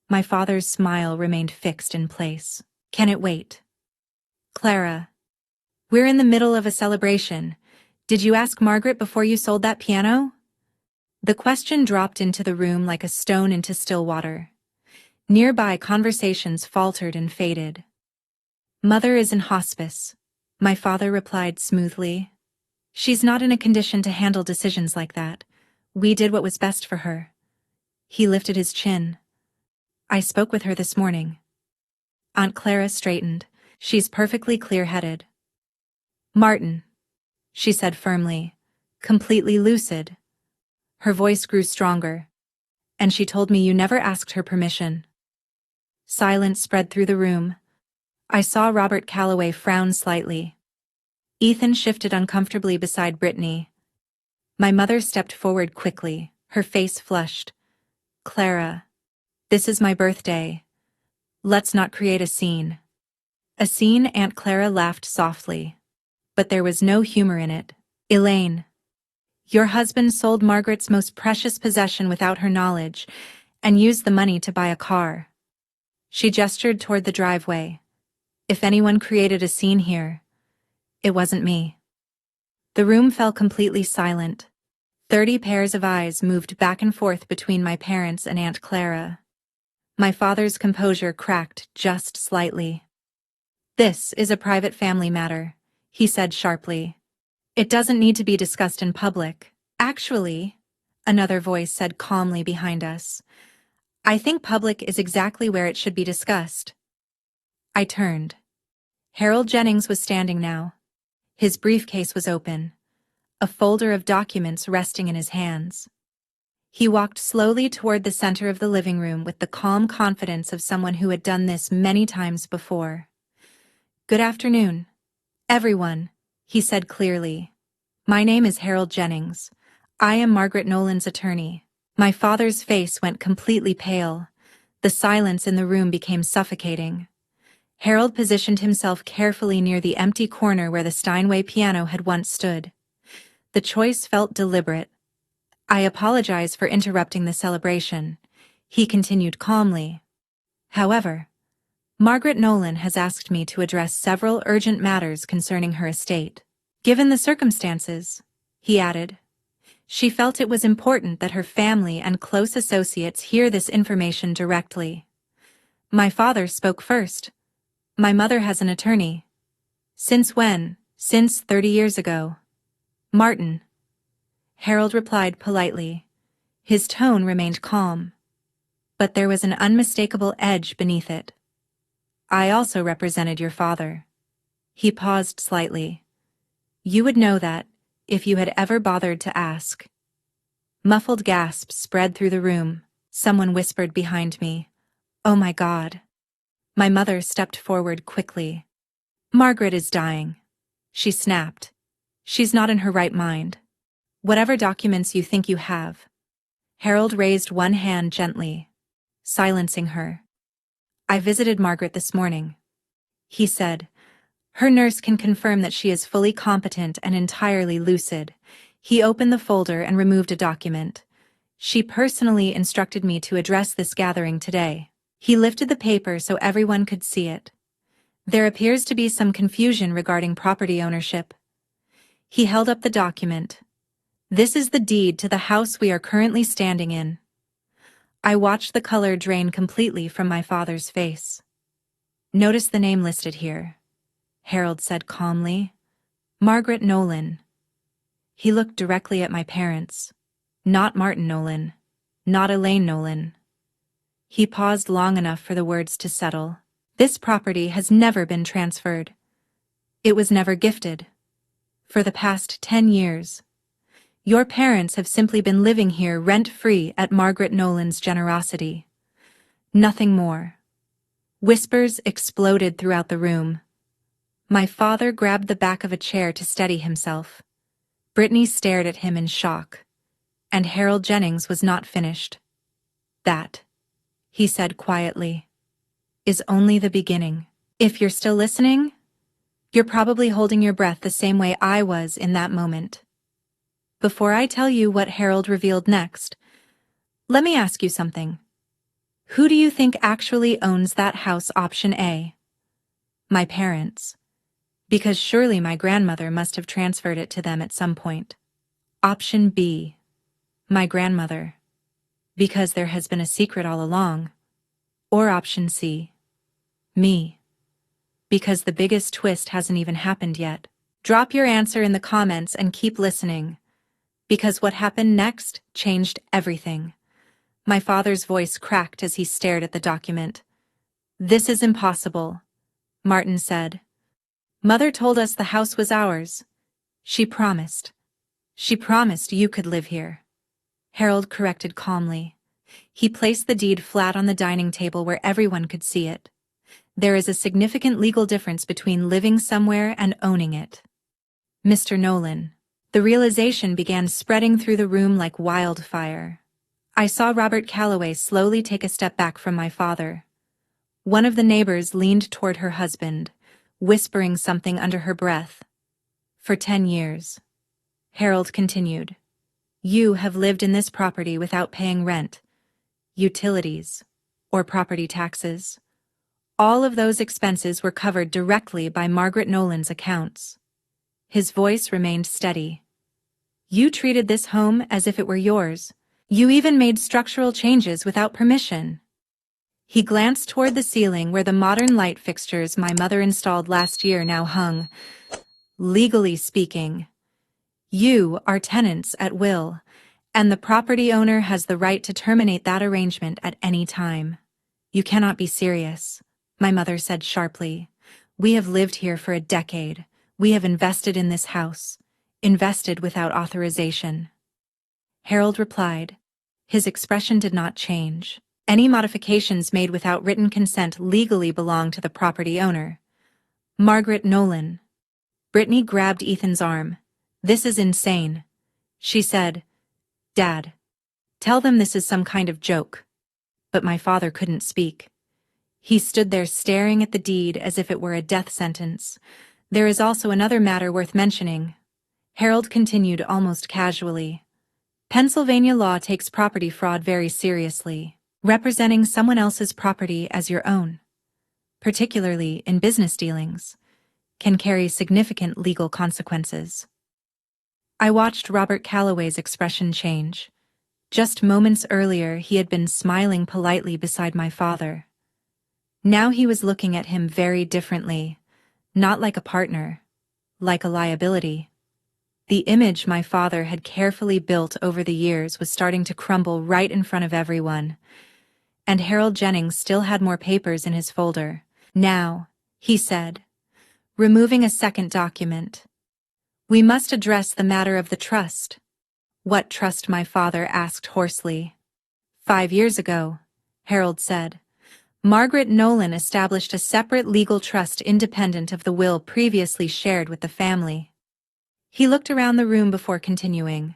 My father's smile remained fixed in place. Can it wait? Clara, we're in the middle of a celebration. Did you ask Margaret before you sold that piano? The question dropped into the room like a stone into still water. Nearby conversations faltered and faded. Mother is in hospice, my father replied smoothly. She's not in a condition to handle decisions like that. We did what was best for her. He lifted his chin. I spoke with her this morning. Aunt Clara straightened. She's perfectly clear-headed. Martin, she said firmly, completely lucid. Her voice grew stronger, and she told me you never asked her permission. Silence spread through the room. I saw Robert Calloway frown slightly. Ethan shifted uncomfortably beside Brittany. My mother stepped forward quickly, her face flushed. Clara, this is my birthday. Let's not create a scene. A scene? Aunt Clara laughed softly. But there was no humor in it. Elaine, Your husband sold Margaret's most precious possession without her knowledge and used the money to buy a car. She gestured toward the driveway. If anyone created a scene here, it wasn't me. The room fell completely silent. 30 pairs of eyes moved back and forth between my parents and Aunt Clara. My father's composure cracked just slightly. "This is a private family matter," he said sharply. "It doesn't need to be discussed in public." "Actually," another voice said calmly behind us, "I think public is exactly where it should be discussed." I turned. Harold Jennings was standing now. His briefcase was open, a folder of documents resting in his hands. He walked slowly toward the center of the living room with the calm confidence of someone who had done this many times before. "Good afternoon, everyone," he said clearly. "My name is Harold Jennings. I am Margaret Nolan's attorney." My father's face went completely pale. The silence in the room became suffocating. Harold positioned himself carefully near the empty corner where the Steinway piano had once stood. The choice felt deliberate. "I apologize for interrupting the celebration," he continued calmly. "However, Margaret Nolan has asked me to address several urgent matters concerning her estate. Given the circumstances," he added, "she felt it was important that her family and close associates hear this information directly." My father spoke first. "My mother has an attorney." "Since when?" "Since 30 years ago." "Martin." Harold replied politely. His tone remained calm, but there was an unmistakable edge beneath it. "I also represented your father." He paused slightly. "You would know that, if you had ever bothered to ask." Muffled gasps spread through the room. Someone whispered behind me, "Oh my God." My mother stepped forward quickly. "Margaret is dying," she snapped. "She's not in her right mind. Whatever documents you think you have." Harold raised one hand gently, silencing her. "I visited Margaret this morning," he said. "Her nurse can confirm that she is fully competent and entirely lucid." He opened the folder and removed a document. "She personally instructed me to address this gathering today." He lifted the paper so everyone could see it. "There appears to be some confusion regarding property ownership." He held up the document. "This is the deed to the house we are currently standing in." I watched the color drain completely from my father's face. "Notice the name listed here," Harold said calmly. "Margaret Nolan." He looked directly at my parents. "Not Martin Nolan. Not Elaine Nolan." He paused long enough for the words to settle. "This property has never been transferred. It was never gifted. For the past 10 years, your parents have simply been living here rent-free at Margaret Nolan's generosity. Nothing more." Whispers exploded throughout the room. My father grabbed the back of a chair to steady himself. Brittany stared at him in shock, and Harold Jennings was not finished. "That," he said quietly, "is only the beginning. If you're still listening, you're probably holding your breath the same way I was in that moment." Before I tell you what Harold revealed next, let me ask you something. Who do you think actually owns that house? Option A. My parents. Because surely my grandmother must have transferred it to them at some point. Option B. My grandmother. Because there has been a secret all along. Or option C. Me. Because the biggest twist hasn't even happened yet. Drop your answer in the comments and keep listening. Because what happened next changed everything. My father's voice cracked as he stared at the document. "This is impossible," Martin said. "Mother told us the house was ours. She promised. She promised you could live here." Harold corrected calmly. He placed the deed flat on the dining table where everyone could see it. "There is a significant legal difference between living somewhere and owning it. Mr. Nolan." The realization began spreading through the room like wildfire. I saw Robert Calloway slowly take a step back from my father. One of the neighbors leaned toward her husband, whispering something under her breath. "For 10 years," Harold continued, You have lived in this property without paying rent, utilities, or property taxes. All of those expenses were covered directly by Margaret Nolan's accounts. His voice remained steady. You treated this home as if it were yours. You even made structural changes without permission. He glanced toward the ceiling where the modern light fixtures my mother installed last year now hung. Legally speaking, you are tenants at will, and the property owner has the right to terminate that arrangement at any time. You cannot be serious, my mother said sharply. We have lived here for a decade. We have invested in this house, invested without authorization. Harold replied. His expression did not change. Any modifications made without written consent legally belong to the property owner. Margaret Nolan. Brittany grabbed Ethan's arm. This is insane, she said. Dad, tell them this is some kind of joke. But my father couldn't speak. He stood there staring at the deed as if it were a death sentence. There is also another matter worth mentioning. Harold continued almost casually. Pennsylvania law takes property fraud very seriously. Representing someone else's property as your own, particularly in business dealings, can carry significant legal consequences. I watched Robert Calloway's expression change. Just moments earlier, he had been smiling politely beside my father. Now he was looking at him very differently, not like a partner, like a liability. The image my father had carefully built over the years was starting to crumble right in front of everyone. And Harold Jennings still had more papers in his folder. Now, he said, removing a second document. We must address the matter of the trust. What trust? My father asked hoarsely. 5 years ago, Harold said, Margaret Nolan established a separate legal trust independent of the will previously shared with the family. He looked around the room before continuing.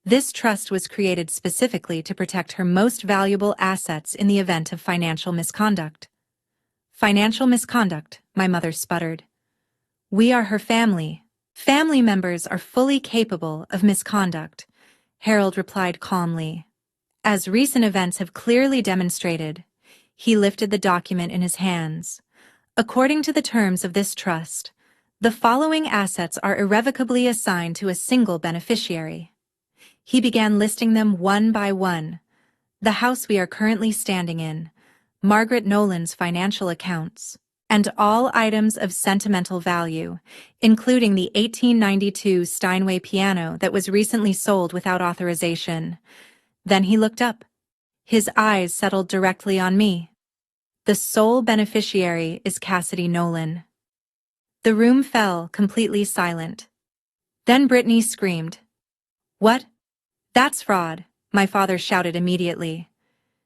This trust was created specifically to protect her most valuable assets in the event of financial misconduct. Financial misconduct, my mother sputtered. We are her family. Family members are fully capable of misconduct, Harold replied calmly. As recent events have clearly demonstrated, he lifted the document in his hands. According to the terms of this trust, the following assets are irrevocably assigned to a single beneficiary. He began listing them one by one. The house we are currently standing in, Margaret Nolan's financial accounts, and all items of sentimental value, including the 1892 Steinway piano that was recently sold without authorization. Then he looked up. His eyes settled directly on me. The sole beneficiary is Cassidy Nolan. The room fell completely silent. Then Brittany screamed. What? That's fraud, my father shouted immediately.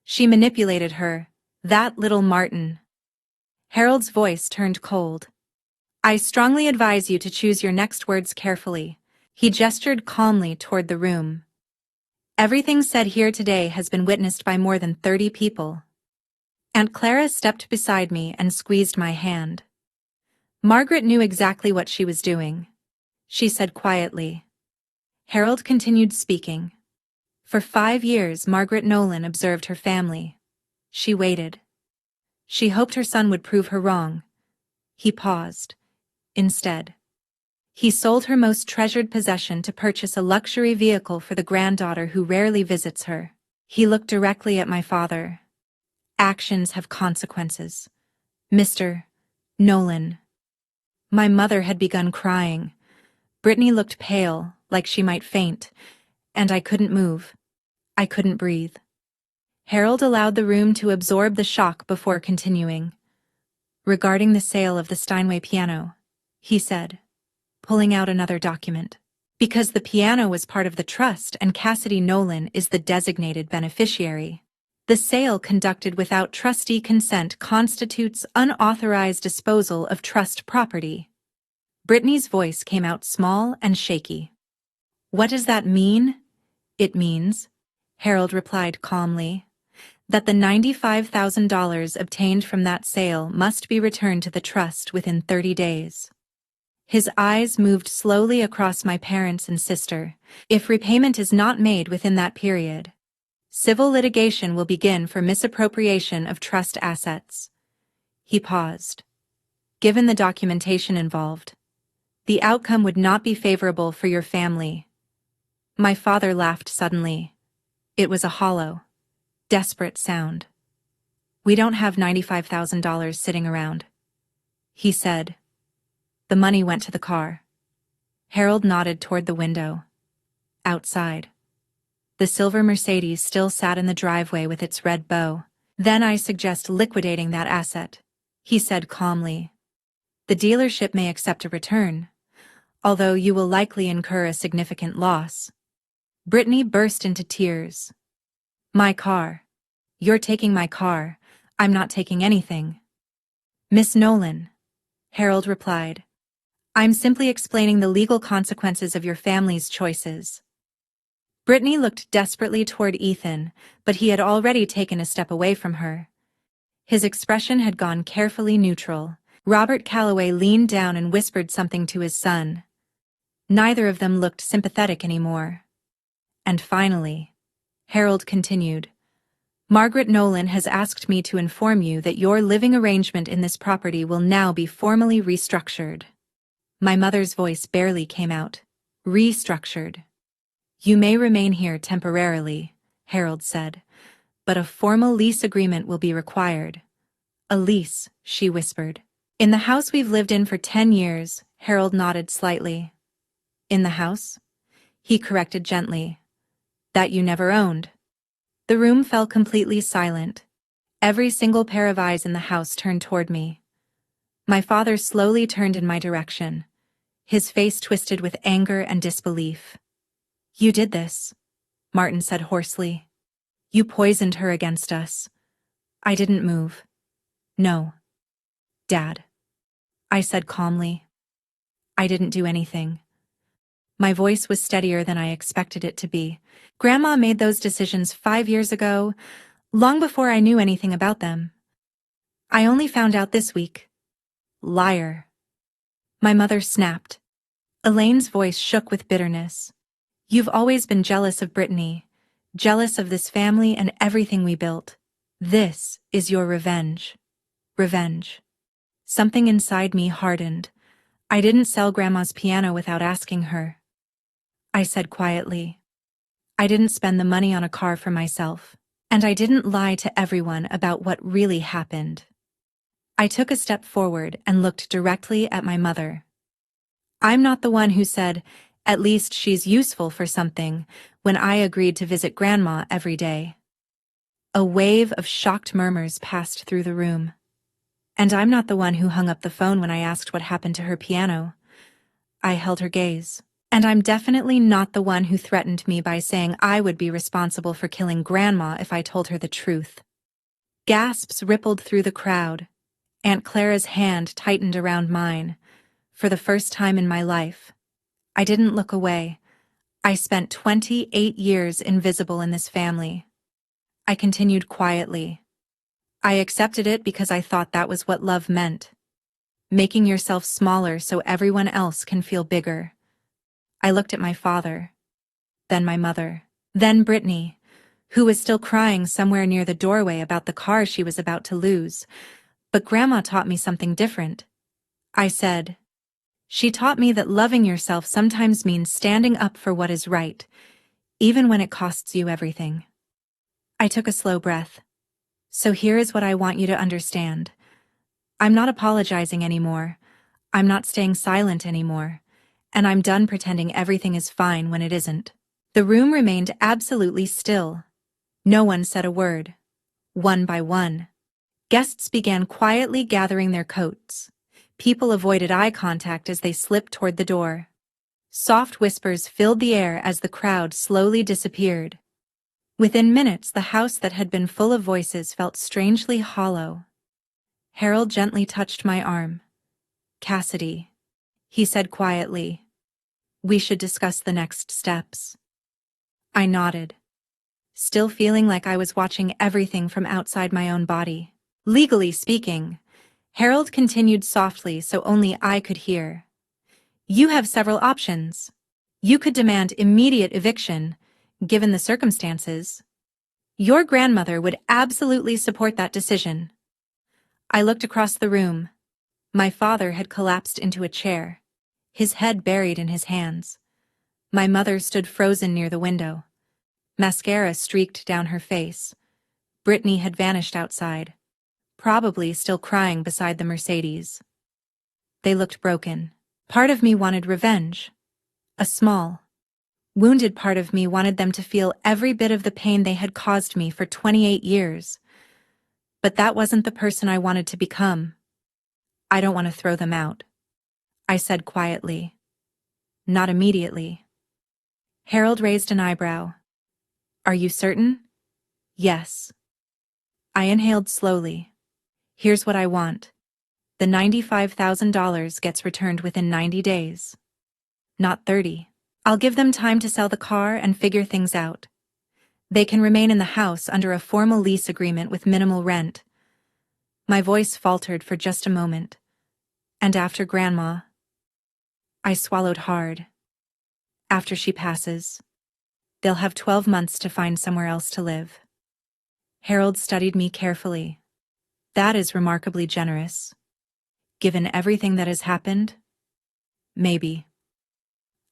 She manipulated her, that little Martin. Harold's voice turned cold. I strongly advise you to choose your next words carefully. He gestured calmly toward the room. Everything said here today has been witnessed by more than 30 people. Aunt Clara stepped beside me and squeezed my hand. Margaret knew exactly what she was doing, she said quietly. Harold continued speaking. For 5 years, Margaret Nolan observed her family. She waited. She hoped her son would prove her wrong. He paused. Instead, he sold her most treasured possession to purchase a luxury vehicle for the granddaughter who rarely visits her. He looked directly at my father. Actions have consequences. Mr. Nolan. My mother had begun crying. Brittany looked pale, like she might faint, and I couldn't move. I couldn't breathe. Harold allowed the room to absorb the shock before continuing. Regarding the sale of the Steinway piano, he said, pulling out another document. Because the piano was part of the trust and Cassidy Nolan is the designated beneficiary. The sale conducted without trustee consent constitutes unauthorized disposal of trust property. Brittany's voice came out small and shaky. What does that mean? It means, Harold replied calmly, that the $95,000 obtained from that sale must be returned to the trust within 30 days. His eyes moved slowly across my parents and sister. If repayment is not made within that period, civil litigation will begin for misappropriation of trust assets. He paused. Given the documentation involved, the outcome would not be favorable for your family. My father laughed suddenly. It was a hollow, desperate sound. We don't have $95,000 sitting around, he said. The money went to the car. Harold nodded toward the window. Outside, the silver Mercedes still sat in the driveway with its red bow. Then I suggest liquidating that asset, he said calmly. The dealership may accept a return, although you will likely incur a significant loss. Brittany burst into tears. My car. You're taking my car. I'm not taking anything. Miss Nolan, Harold replied. I'm simply explaining the legal consequences of your family's choices. Brittany looked desperately toward Ethan, but he had already taken a step away from her. His expression had gone carefully neutral. Robert Calloway leaned down and whispered something to his son. Neither of them looked sympathetic anymore. And finally, Harold continued, Margaret Nolan has asked me to inform you that your living arrangement in this property will now be formally restructured. My mother's voice barely came out. Restructured. You may remain here temporarily, Harold said, but a formal lease agreement will be required. A lease, she whispered. In the house we've lived in for 10 years, Harold nodded slightly. In the house? He corrected gently. That you never owned. The room fell completely silent. Every single pair of eyes in the house turned toward me. My father slowly turned in my direction. His face twisted with anger and disbelief. You did this, Martin said hoarsely. You poisoned her against us. I didn't move. No. Dad. I said calmly. I didn't do anything. My voice was steadier than I expected it to be. Grandma made those decisions 5 years ago, long before I knew anything about them. I only found out this week. Liar. My mother snapped. Elaine's voice shook with bitterness. You've always been jealous of Brittany, jealous of this family and everything we built. This is your revenge. Revenge. Something inside me hardened. I didn't sell Grandma's piano without asking her. I said quietly. I didn't spend the money on a car for myself, and I didn't lie to everyone about what really happened. I took a step forward and looked directly at my mother. I'm not the one who said, at least she's useful for something, when I agreed to visit Grandma every day. A wave of shocked murmurs passed through the room. And I'm not the one who hung up the phone when I asked what happened to her piano. I held her gaze. And I'm definitely not the one who threatened me by saying I would be responsible for killing Grandma if I told her the truth. Gasps rippled through the crowd. Aunt Clara's hand tightened around mine. For the first time in my life, I didn't look away. I spent 28 years invisible in this family. I continued quietly. I accepted it because I thought that was what love meant. Making yourself smaller so everyone else can feel bigger. I looked at my father, then my mother, then Brittany, who was still crying somewhere near the doorway about the car she was about to lose. But Grandma taught me something different. I said, she taught me that loving yourself sometimes means standing up for what is right, even when it costs you everything. I took a slow breath. So here is what I want you to understand. I'm not apologizing anymore. I'm not staying silent anymore. And I'm done pretending everything is fine when it isn't. The room remained absolutely still. No one said a word. One by one, guests began quietly gathering their coats. People avoided eye contact as they slipped toward the door. Soft whispers filled the air as the crowd slowly disappeared. Within minutes, the house that had been full of voices felt strangely hollow. Harold gently touched my arm. Cassidy, he said quietly. We should discuss the next steps. I nodded, still feeling like I was watching everything from outside my own body. Legally speaking, Harold continued softly so only I could hear. You have several options. You could demand immediate eviction, given the circumstances. Your grandmother would absolutely support that decision. I looked across the room. My father had collapsed into a chair, his head buried in his hands. My mother stood frozen near the window. Mascara streaked down her face. Brittany had vanished outside, probably still crying beside the Mercedes. They looked broken. Part of me wanted revenge. A small, wounded part of me wanted them to feel every bit of the pain they had caused me for 28 years. But that wasn't the person I wanted to become. I don't want to throw them out, I said quietly. Not immediately. Harold raised an eyebrow. Are you certain? Yes. I inhaled slowly. Here's what I want. The $95,000 gets returned within 90 days. Not 30. I'll give them time to sell the car and figure things out. They can remain in the house under a formal lease agreement with minimal rent. My voice faltered for just a moment. And after Grandma? I swallowed hard. After she passes, they'll have 12 months to find somewhere else to live. Harold studied me carefully. That is remarkably generous. Given everything that has happened? Maybe.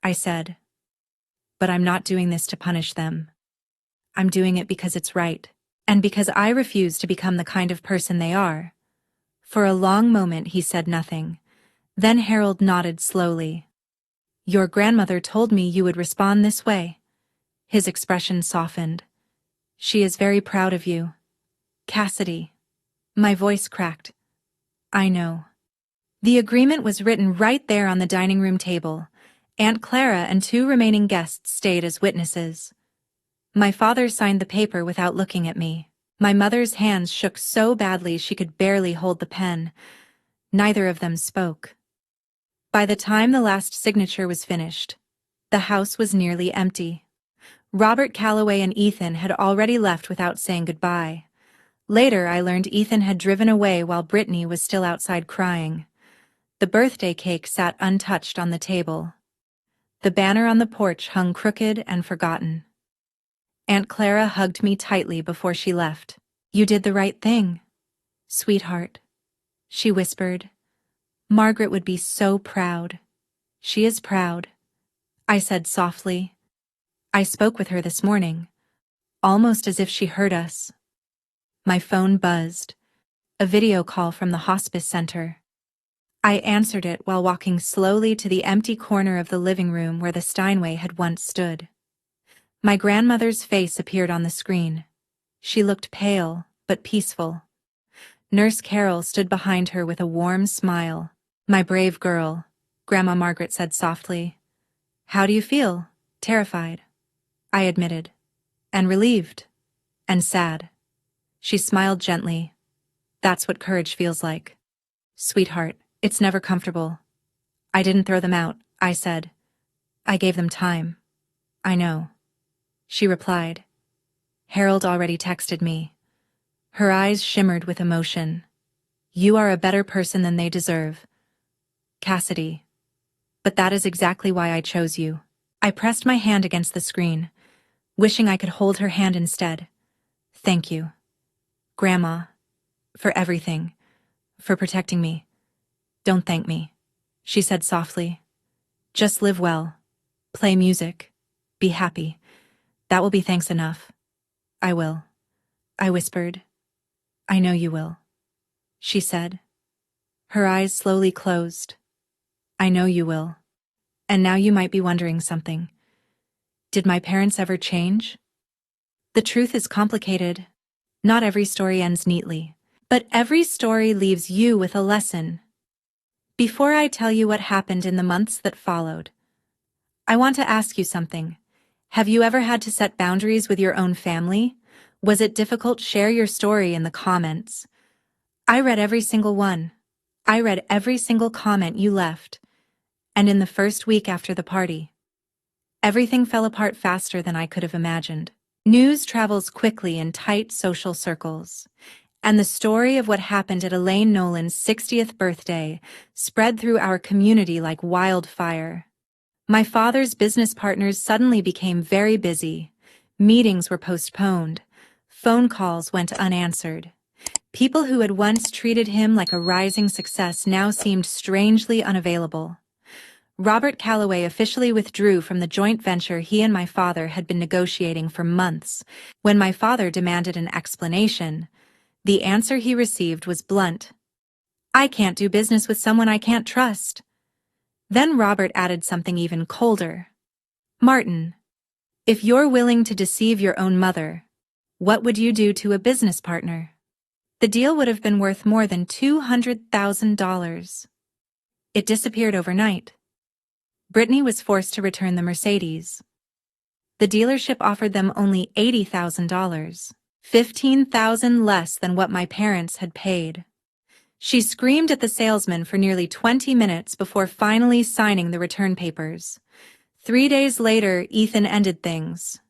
I said. But I'm not doing this to punish them. I'm doing it because it's right, and because I refuse to become the kind of person they are. For a long moment he said nothing. Then Harold nodded slowly. Your grandmother told me you would respond this way. His expression softened. She is very proud of you. Cassidy. My voice cracked. I know. The agreement was written right there on the dining room table. Aunt Clara and 2 remaining guests stayed as witnesses. My father signed the paper without looking at me. My mother's hands shook so badly she could barely hold the pen. Neither of them spoke. By the time the last signature was finished, the house was nearly empty. Robert Calloway and Ethan had already left without saying goodbye. Later, I learned Ethan had driven away while Brittany was still outside crying. The birthday cake sat untouched on the table. The banner on the porch hung crooked and forgotten. Aunt Clara hugged me tightly before she left. You did the right thing, sweetheart, she whispered. Margaret would be so proud. She is proud, I said softly. I spoke with her this morning, almost as if she heard us. My phone buzzed. A video call from the hospice center. I answered it while walking slowly to the empty corner of the living room where the Steinway had once stood. My grandmother's face appeared on the screen. She looked pale, but peaceful. Nurse Carol stood behind her with a warm smile. My brave girl, Grandma Margaret said softly. How do you feel? Terrified, I admitted. And relieved. And sad. She smiled gently. That's what courage feels like. Sweetheart, it's never comfortable. I didn't throw them out, I said. I gave them time. I know. She replied. Harold already texted me. Her eyes shimmered with emotion. You are a better person than they deserve. Cassidy. But that is exactly why I chose you. I pressed my hand against the screen, wishing I could hold her hand instead. Thank you, Grandma, for everything, for protecting me. Don't thank me, she said softly. Just live well, play music, be happy. That will be thanks enough. I will, I whispered. I know you will, she said. Her eyes slowly closed. I know you will. And now you might be wondering something. Did my parents ever change? The truth is complicated. Not every story ends neatly. But every story leaves you with a lesson. Before I tell you what happened in the months that followed, I want to ask you something. Have you ever had to set boundaries with your own family? Was it difficult? Share your story in the comments. I read every single one. I read every single comment you left. And in the first week after the party, everything fell apart faster than I could have imagined. News travels quickly in tight social circles, And the story of what happened at Elaine Nolan's 60th birthday spread through our community like wildfire. My father's business partners suddenly became very busy. Meetings were postponed. Phone calls went unanswered. People who had once treated him like a rising success now seemed strangely unavailable. Robert Calloway officially withdrew from the joint venture he and my father had been negotiating for months. When my father demanded an explanation, the answer he received was blunt. "I can't do business with someone I can't trust." Then Robert added something even colder. "Martin, if you're willing to deceive your own mother, what would you do to a business partner?" The deal would have been worth more than $200,000. It disappeared overnight. Brittany was forced to return the Mercedes. The dealership offered them only $80,000, $15,000 less than what my parents had paid. She screamed at the salesman for nearly 20 minutes before finally signing the return papers. 3 days later, Ethan ended things.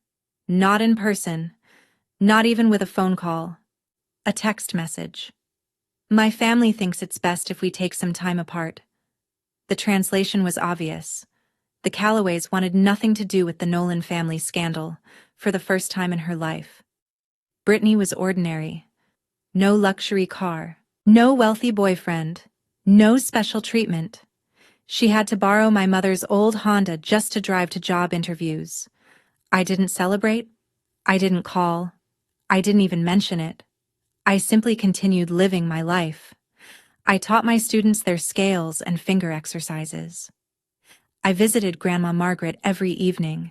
Not in person, not even with a phone call. A text message. "My family thinks it's best if we take some time apart." The translation was obvious. The Calloways wanted nothing to do with the Nolan family scandal, for the first time in her life. Brittany was ordinary. No luxury car, no wealthy boyfriend, no special treatment. She had to borrow my mother's old Honda just to drive to job interviews. I didn't celebrate. I didn't call. I didn't even mention it. I simply continued living my life. I taught my students their scales and finger exercises. I visited Grandma Margaret every evening,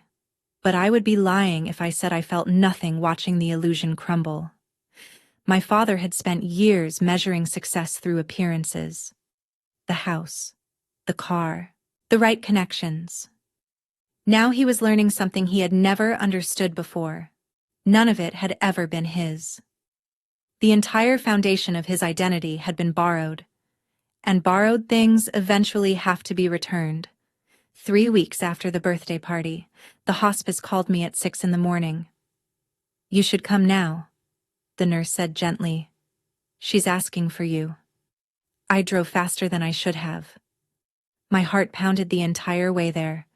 but I would be lying if I said I felt nothing watching the illusion crumble. My father had spent years measuring success through appearances. The house, the car, the right connections. Now he was learning something he had never understood before. None of it had ever been his. The entire foundation of his identity had been borrowed, and borrowed things eventually have to be returned. 3 weeks after the birthday party, the hospice called me at 6 in the morning. "You should come now," the nurse said gently. "She's asking for you." I drove faster than I should have. My heart pounded the entire way there.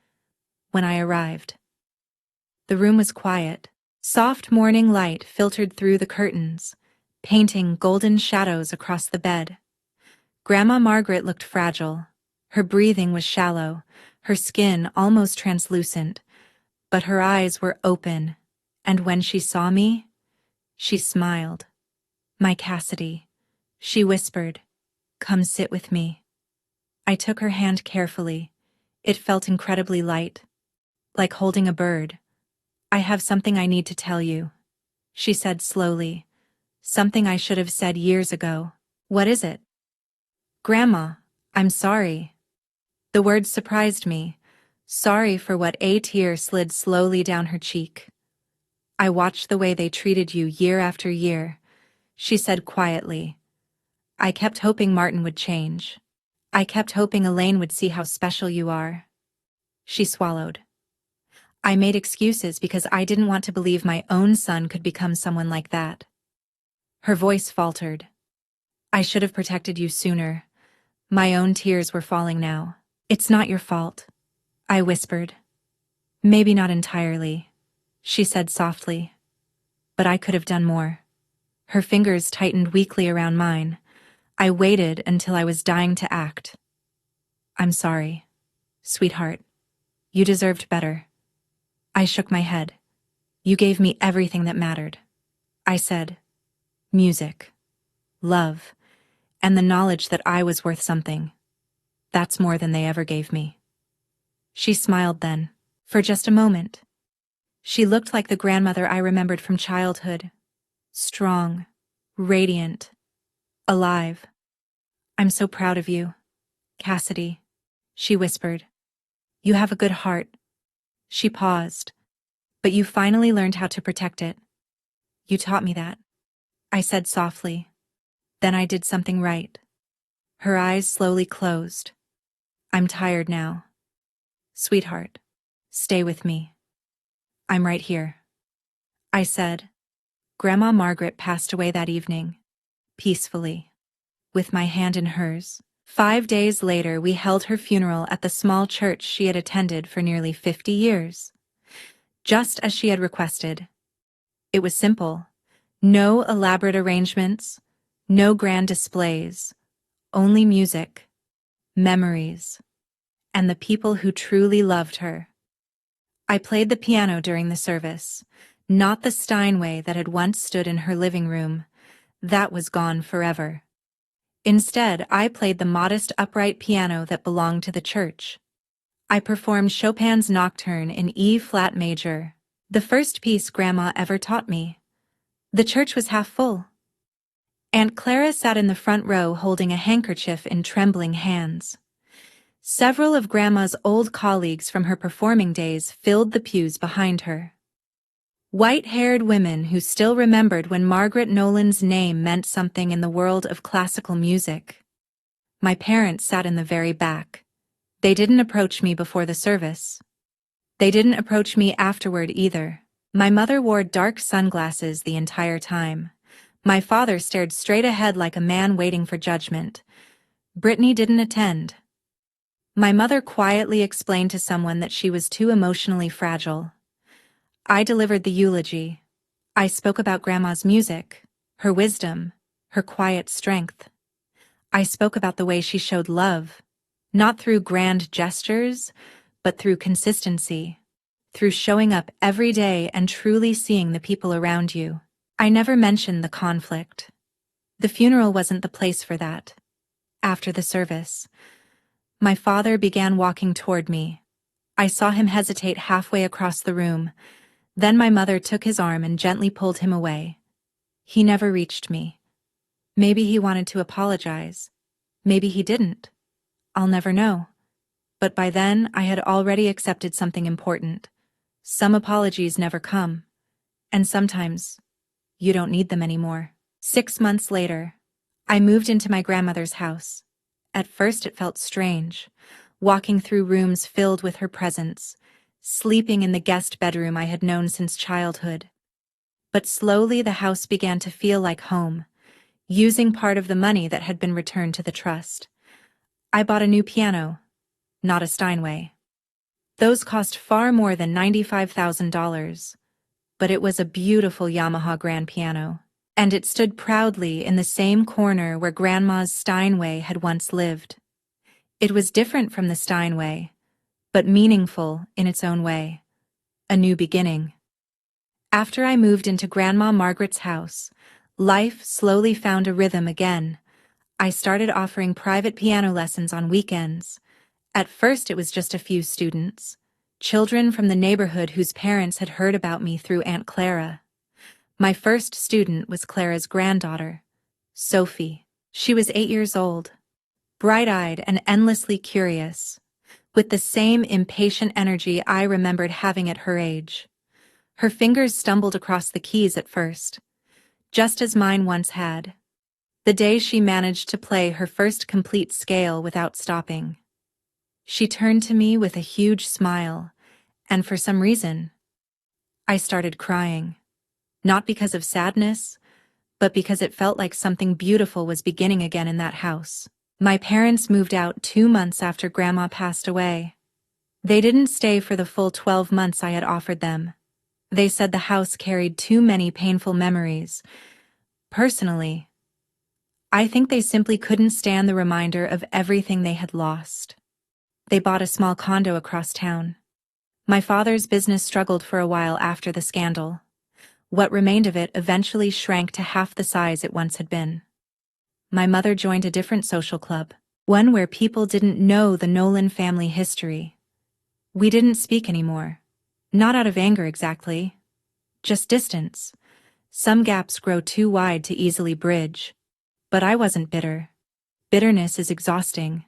When I arrived, the room was quiet. Soft morning light filtered through the curtains, painting golden shadows across the bed. Grandma Margaret looked fragile. Her breathing was shallow, her skin almost translucent, but her eyes were open, and when she saw me, she smiled. "My Cassidy," she whispered, "come sit with me." I took her hand carefully. It felt incredibly light, like holding a bird. "I have something I need to tell you," she said slowly. "Something I should have said years ago." "What is it?" "Grandma, I'm sorry." The words surprised me. Sorry for what? A tear slid slowly down her cheek. "I watched the way they treated you year after year," she said quietly. "I kept hoping Martin would change. I kept hoping Elaine would see how special you are." She swallowed. "I made excuses because I didn't want to believe my own son could become someone like that." Her voice faltered. "I should have protected you sooner." My own tears were falling now. "It's not your fault," I whispered. "Maybe not entirely," she said softly. "But I could have done more." Her fingers tightened weakly around mine. I waited until I was dying to act. "I'm sorry, sweetheart. You deserved better." I shook my head. "You gave me everything that mattered," I said. "Music, love, and the knowledge that I was worth something. That's more than they ever gave me." She smiled then, for just a moment. She looked like the grandmother I remembered from childhood. Strong, radiant, alive. "I'm so proud of you, Cassidy," she whispered. "You have a good heart." She paused. "But you finally learned how to protect it." "You taught me that," I said softly. "Then I did something right." Her eyes slowly closed. "I'm tired now. Sweetheart, stay with me." "I'm right here," I said. Grandma Margaret passed away that evening. peacefully, with my hand in hers. 5 days later, we held her funeral at the small church she had attended for nearly 50 years. Just as she had requested. It was simple. No elaborate arrangements, no grand displays, only music, memories, and the people who truly loved her. I played the piano during the service, not the Steinway that had once stood in her living room. That was gone forever. Instead, I played the modest upright piano that belonged to the church. I performed Chopin's Nocturne in E-flat major, the first piece Grandma ever taught me. The church was half full. Aunt Clara sat in the front row holding a handkerchief in trembling hands. Several of Grandma's old colleagues from her performing days filled the pews behind her. White-haired women who still remembered when Margaret Nolan's name meant something in the world of classical music. My parents sat in the very back. They didn't approach me before the service. They didn't approach me afterward either. My mother wore dark sunglasses the entire time. My father stared straight ahead like a man waiting for judgment. Brittany didn't attend. My mother quietly explained to someone that she was too emotionally fragile. I delivered the eulogy. I spoke about Grandma's music, her wisdom, her quiet strength. I spoke about the way she showed love, not through grand gestures, but through consistency, through showing up every day and truly seeing the people around you. I never mentioned the conflict. The funeral wasn't the place for that. After the service, my father began walking toward me. I saw him hesitate halfway across the room. Then my mother took his arm and gently pulled him away. He never reached me. Maybe he wanted to apologize. Maybe he didn't. I'll never know. But by then, I had already accepted something important. Some apologies never come. And sometimes, you don't need them anymore. 6 months later, I moved into my grandmother's house. At first it felt strange, walking through rooms filled with her presence, sleeping in the guest bedroom I had known since childhood. But slowly the house began to feel like home, using part of the money that had been returned to the trust. I bought a new piano, not a Steinway. Those cost far more than $95,000, but it was a beautiful Yamaha grand piano, and it stood proudly in the same corner where Grandma's Steinway had once lived. It was different from the Steinway, but meaningful in its own way. A new beginning. After I moved into Grandma Margaret's house, life slowly found a rhythm again. I started offering private piano lessons on weekends. At first it was just a few students, children from the neighborhood whose parents had heard about me through Aunt Clara. My first student was Clara's granddaughter, Sophie. She was 8 years old, bright-eyed and endlessly curious, with the same impatient energy I remembered having at her age. Her fingers stumbled across the keys at first, just as mine once had. The day she managed to play her first complete scale without stopping. She turned to me with a huge smile, and for some reason, I started crying. Not because of sadness, but because it felt like something beautiful was beginning again in that house. My parents moved out 2 months after Grandma passed away. They didn't stay for the full 12 months I had offered them. They said the house carried too many painful memories. Personally, I think they simply couldn't stand the reminder of everything they had lost. They bought a small condo across town. My father's business struggled for a while after the scandal. What remained of it eventually shrank to half the size it once had been. My mother joined a different social club, one where people didn't know the Nolan family history. We didn't speak anymore. Not out of anger exactly. Just distance. Some gaps grow too wide to easily bridge. But I wasn't bitter. Bitterness is exhausting.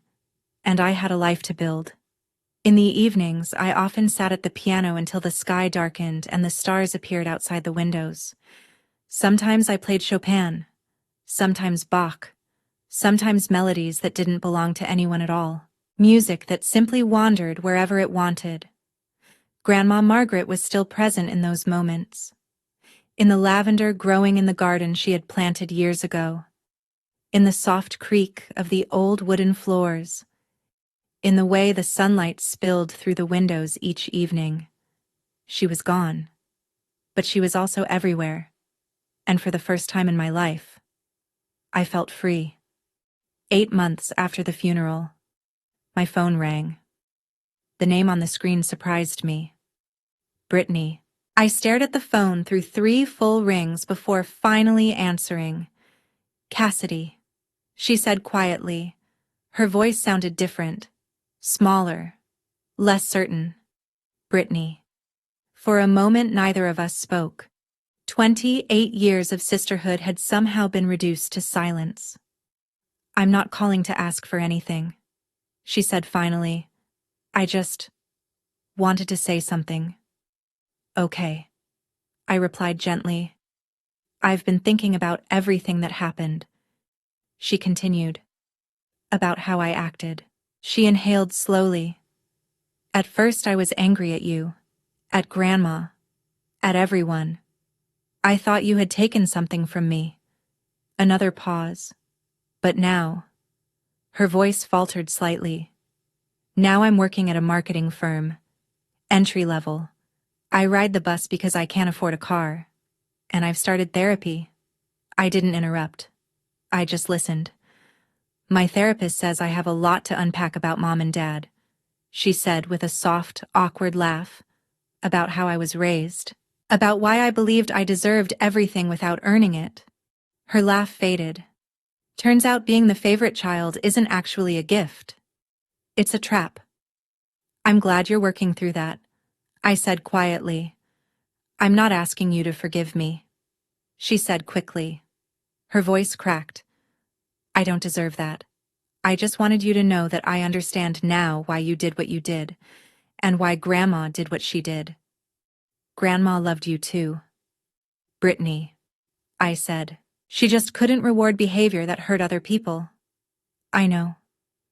And I had a life to build. In the evenings, I often sat at the piano until the sky darkened and the stars appeared outside the windows. Sometimes I played Chopin. Sometimes Bach. Sometimes melodies that didn't belong to anyone at all. Music that simply wandered wherever it wanted. Grandma Margaret was still present in those moments. In the lavender growing in the garden she had planted years ago. in the soft creak of the old wooden floors, in the way the sunlight spilled through the windows each evening. She was gone, but she was also everywhere, and for the first time in my life, I felt free. 8 months after the funeral, my phone rang. The name on the screen surprised me. Brittany. I stared at the phone through 3 full rings before finally answering. Cassidy, she said quietly. Her voice sounded different, smaller, less certain. Brittany. For a moment neither of us spoke. 28 years of sisterhood had somehow been reduced to silence. I'm not calling to ask for anything, she said finally. I just wanted to say something. Okay, I replied gently. I've been thinking about everything that happened, she continued. About how I acted. She inhaled slowly. At first I was angry at you, at Grandma, at everyone. I thought you had taken something from me. Another pause. But now, her voice faltered slightly. Now I'm working at a marketing firm. Entry level. I ride the bus because I can't afford a car. And I've started therapy. I didn't interrupt. I just listened. My therapist says I have a lot to unpack about Mom and Dad, she said with a soft, awkward laugh. About how I was raised. About why I believed I deserved everything without earning it. Her laugh faded. Turns out being the favorite child isn't actually a gift. It's a trap. I'm glad you're working through that, I said quietly. I'm not asking you to forgive me, she said quickly. Her voice cracked. I don't deserve that. I just wanted you to know that I understand now why you did what you did, and why Grandma did what she did. Grandma loved you too. Brittany, I said. She just couldn't reward behavior that hurt other people. I know,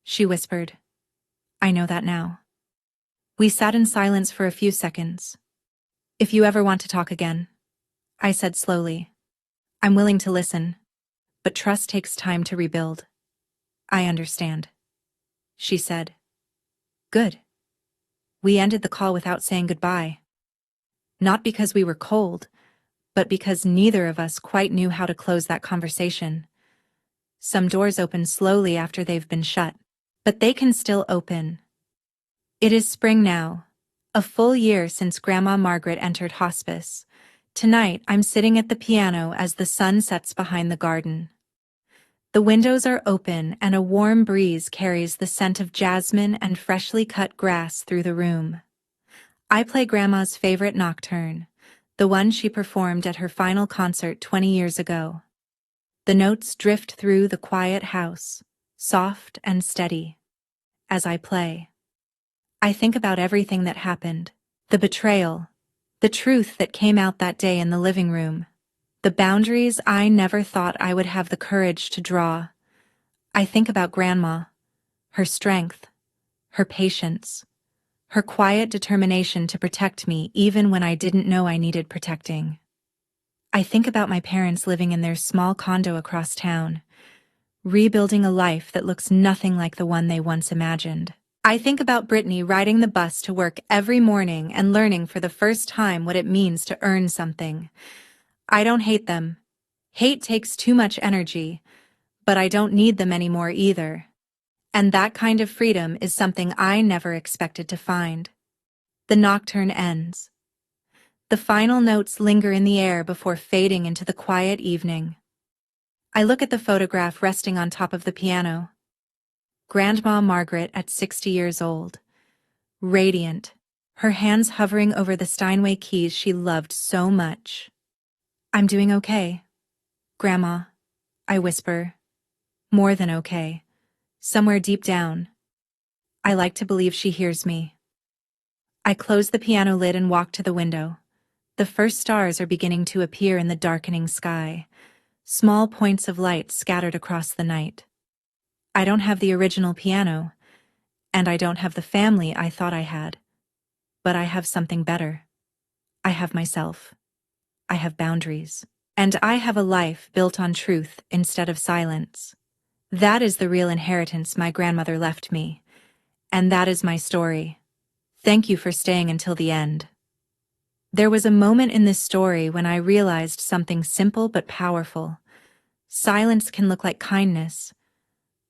she whispered. I know that now. We sat in silence for a few seconds. If you ever want to talk again, I said slowly. I'm willing to listen, but trust takes time to rebuild. I understand, she said. Good. We ended the call without saying goodbye. Not because we were cold, but because neither of us quite knew how to close that conversation. Some doors open slowly after they've been shut, but they can still open. It is spring now, a full year since Grandma Margaret entered hospice. Tonight, I'm sitting at the piano as the sun sets behind the garden. The windows are open and a warm breeze carries the scent of jasmine and freshly cut grass through the room. I play Grandma's favorite nocturne, the one she performed at her final concert 20 years ago. The notes drift through the quiet house, soft and steady. As I play, I think about everything that happened. The betrayal, the truth that came out that day in the living room, the boundaries I never thought I would have the courage to draw. I think about Grandma, her strength, her patience, her quiet determination to protect me even when I didn't know I needed protecting. I think about my parents living in their small condo across town, rebuilding a life that looks nothing like the one they once imagined. I think about Brittany riding the bus to work every morning and learning for the first time what it means to earn something. I don't hate them. Hate takes too much energy, but I don't need them anymore either. And that kind of freedom is something I never expected to find. The nocturne ends. The final notes linger in the air before fading into the quiet evening. I look at the photograph resting on top of the piano. Grandma Margaret at 60 years old. Radiant, her hands hovering over the Steinway keys she loved so much. I'm doing okay, Grandma, I whisper. More than okay. Somewhere deep down. I like to believe she hears me. I close the piano lid and walk to the window. The first stars are beginning to appear in the darkening sky, small points of light scattered across the night. I don't have the original piano, and I don't have the family I thought I had. But I have something better. I have myself. I have boundaries. And I have a life built on truth instead of silence. That is the real inheritance my grandmother left me, and that is my story. Thank you for staying until the end. There was a moment in this story when I realized something simple but powerful. Silence can look like kindness,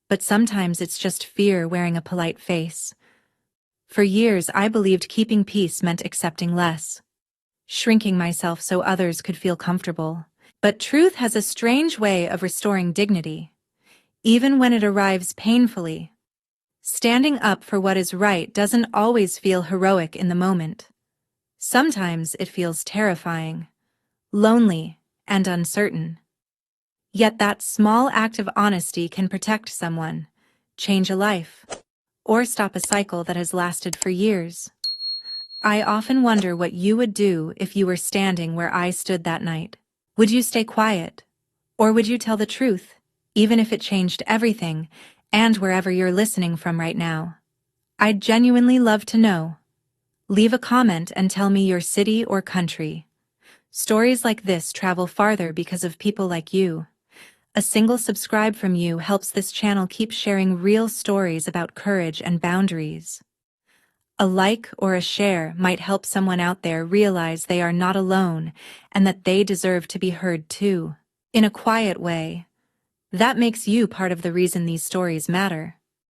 but sometimes it's just fear wearing a polite face. For years, I believed keeping peace meant accepting less, shrinking myself so others could feel comfortable. But truth has a strange way of restoring dignity, even when it arrives painfully. Standing up for what is right doesn't always feel heroic in the moment. Sometimes it feels terrifying, lonely, and uncertain. Yet that small act of honesty can protect someone, change a life, or stop a cycle that has lasted for years. I often wonder what you would do if you were standing where I stood that night. Would you stay quiet? Or would you tell the truth, even if it changed everything, and wherever you're listening from right now? I'd genuinely love to know. Leave a comment and tell me your city or country. Stories like this travel farther because of people like you. A single subscribe from you helps this channel keep sharing real stories about courage and boundaries. A like or a share might help someone out there realize they are not alone and that they deserve to be heard too. In a quiet way. That makes you part of the reason these stories matter.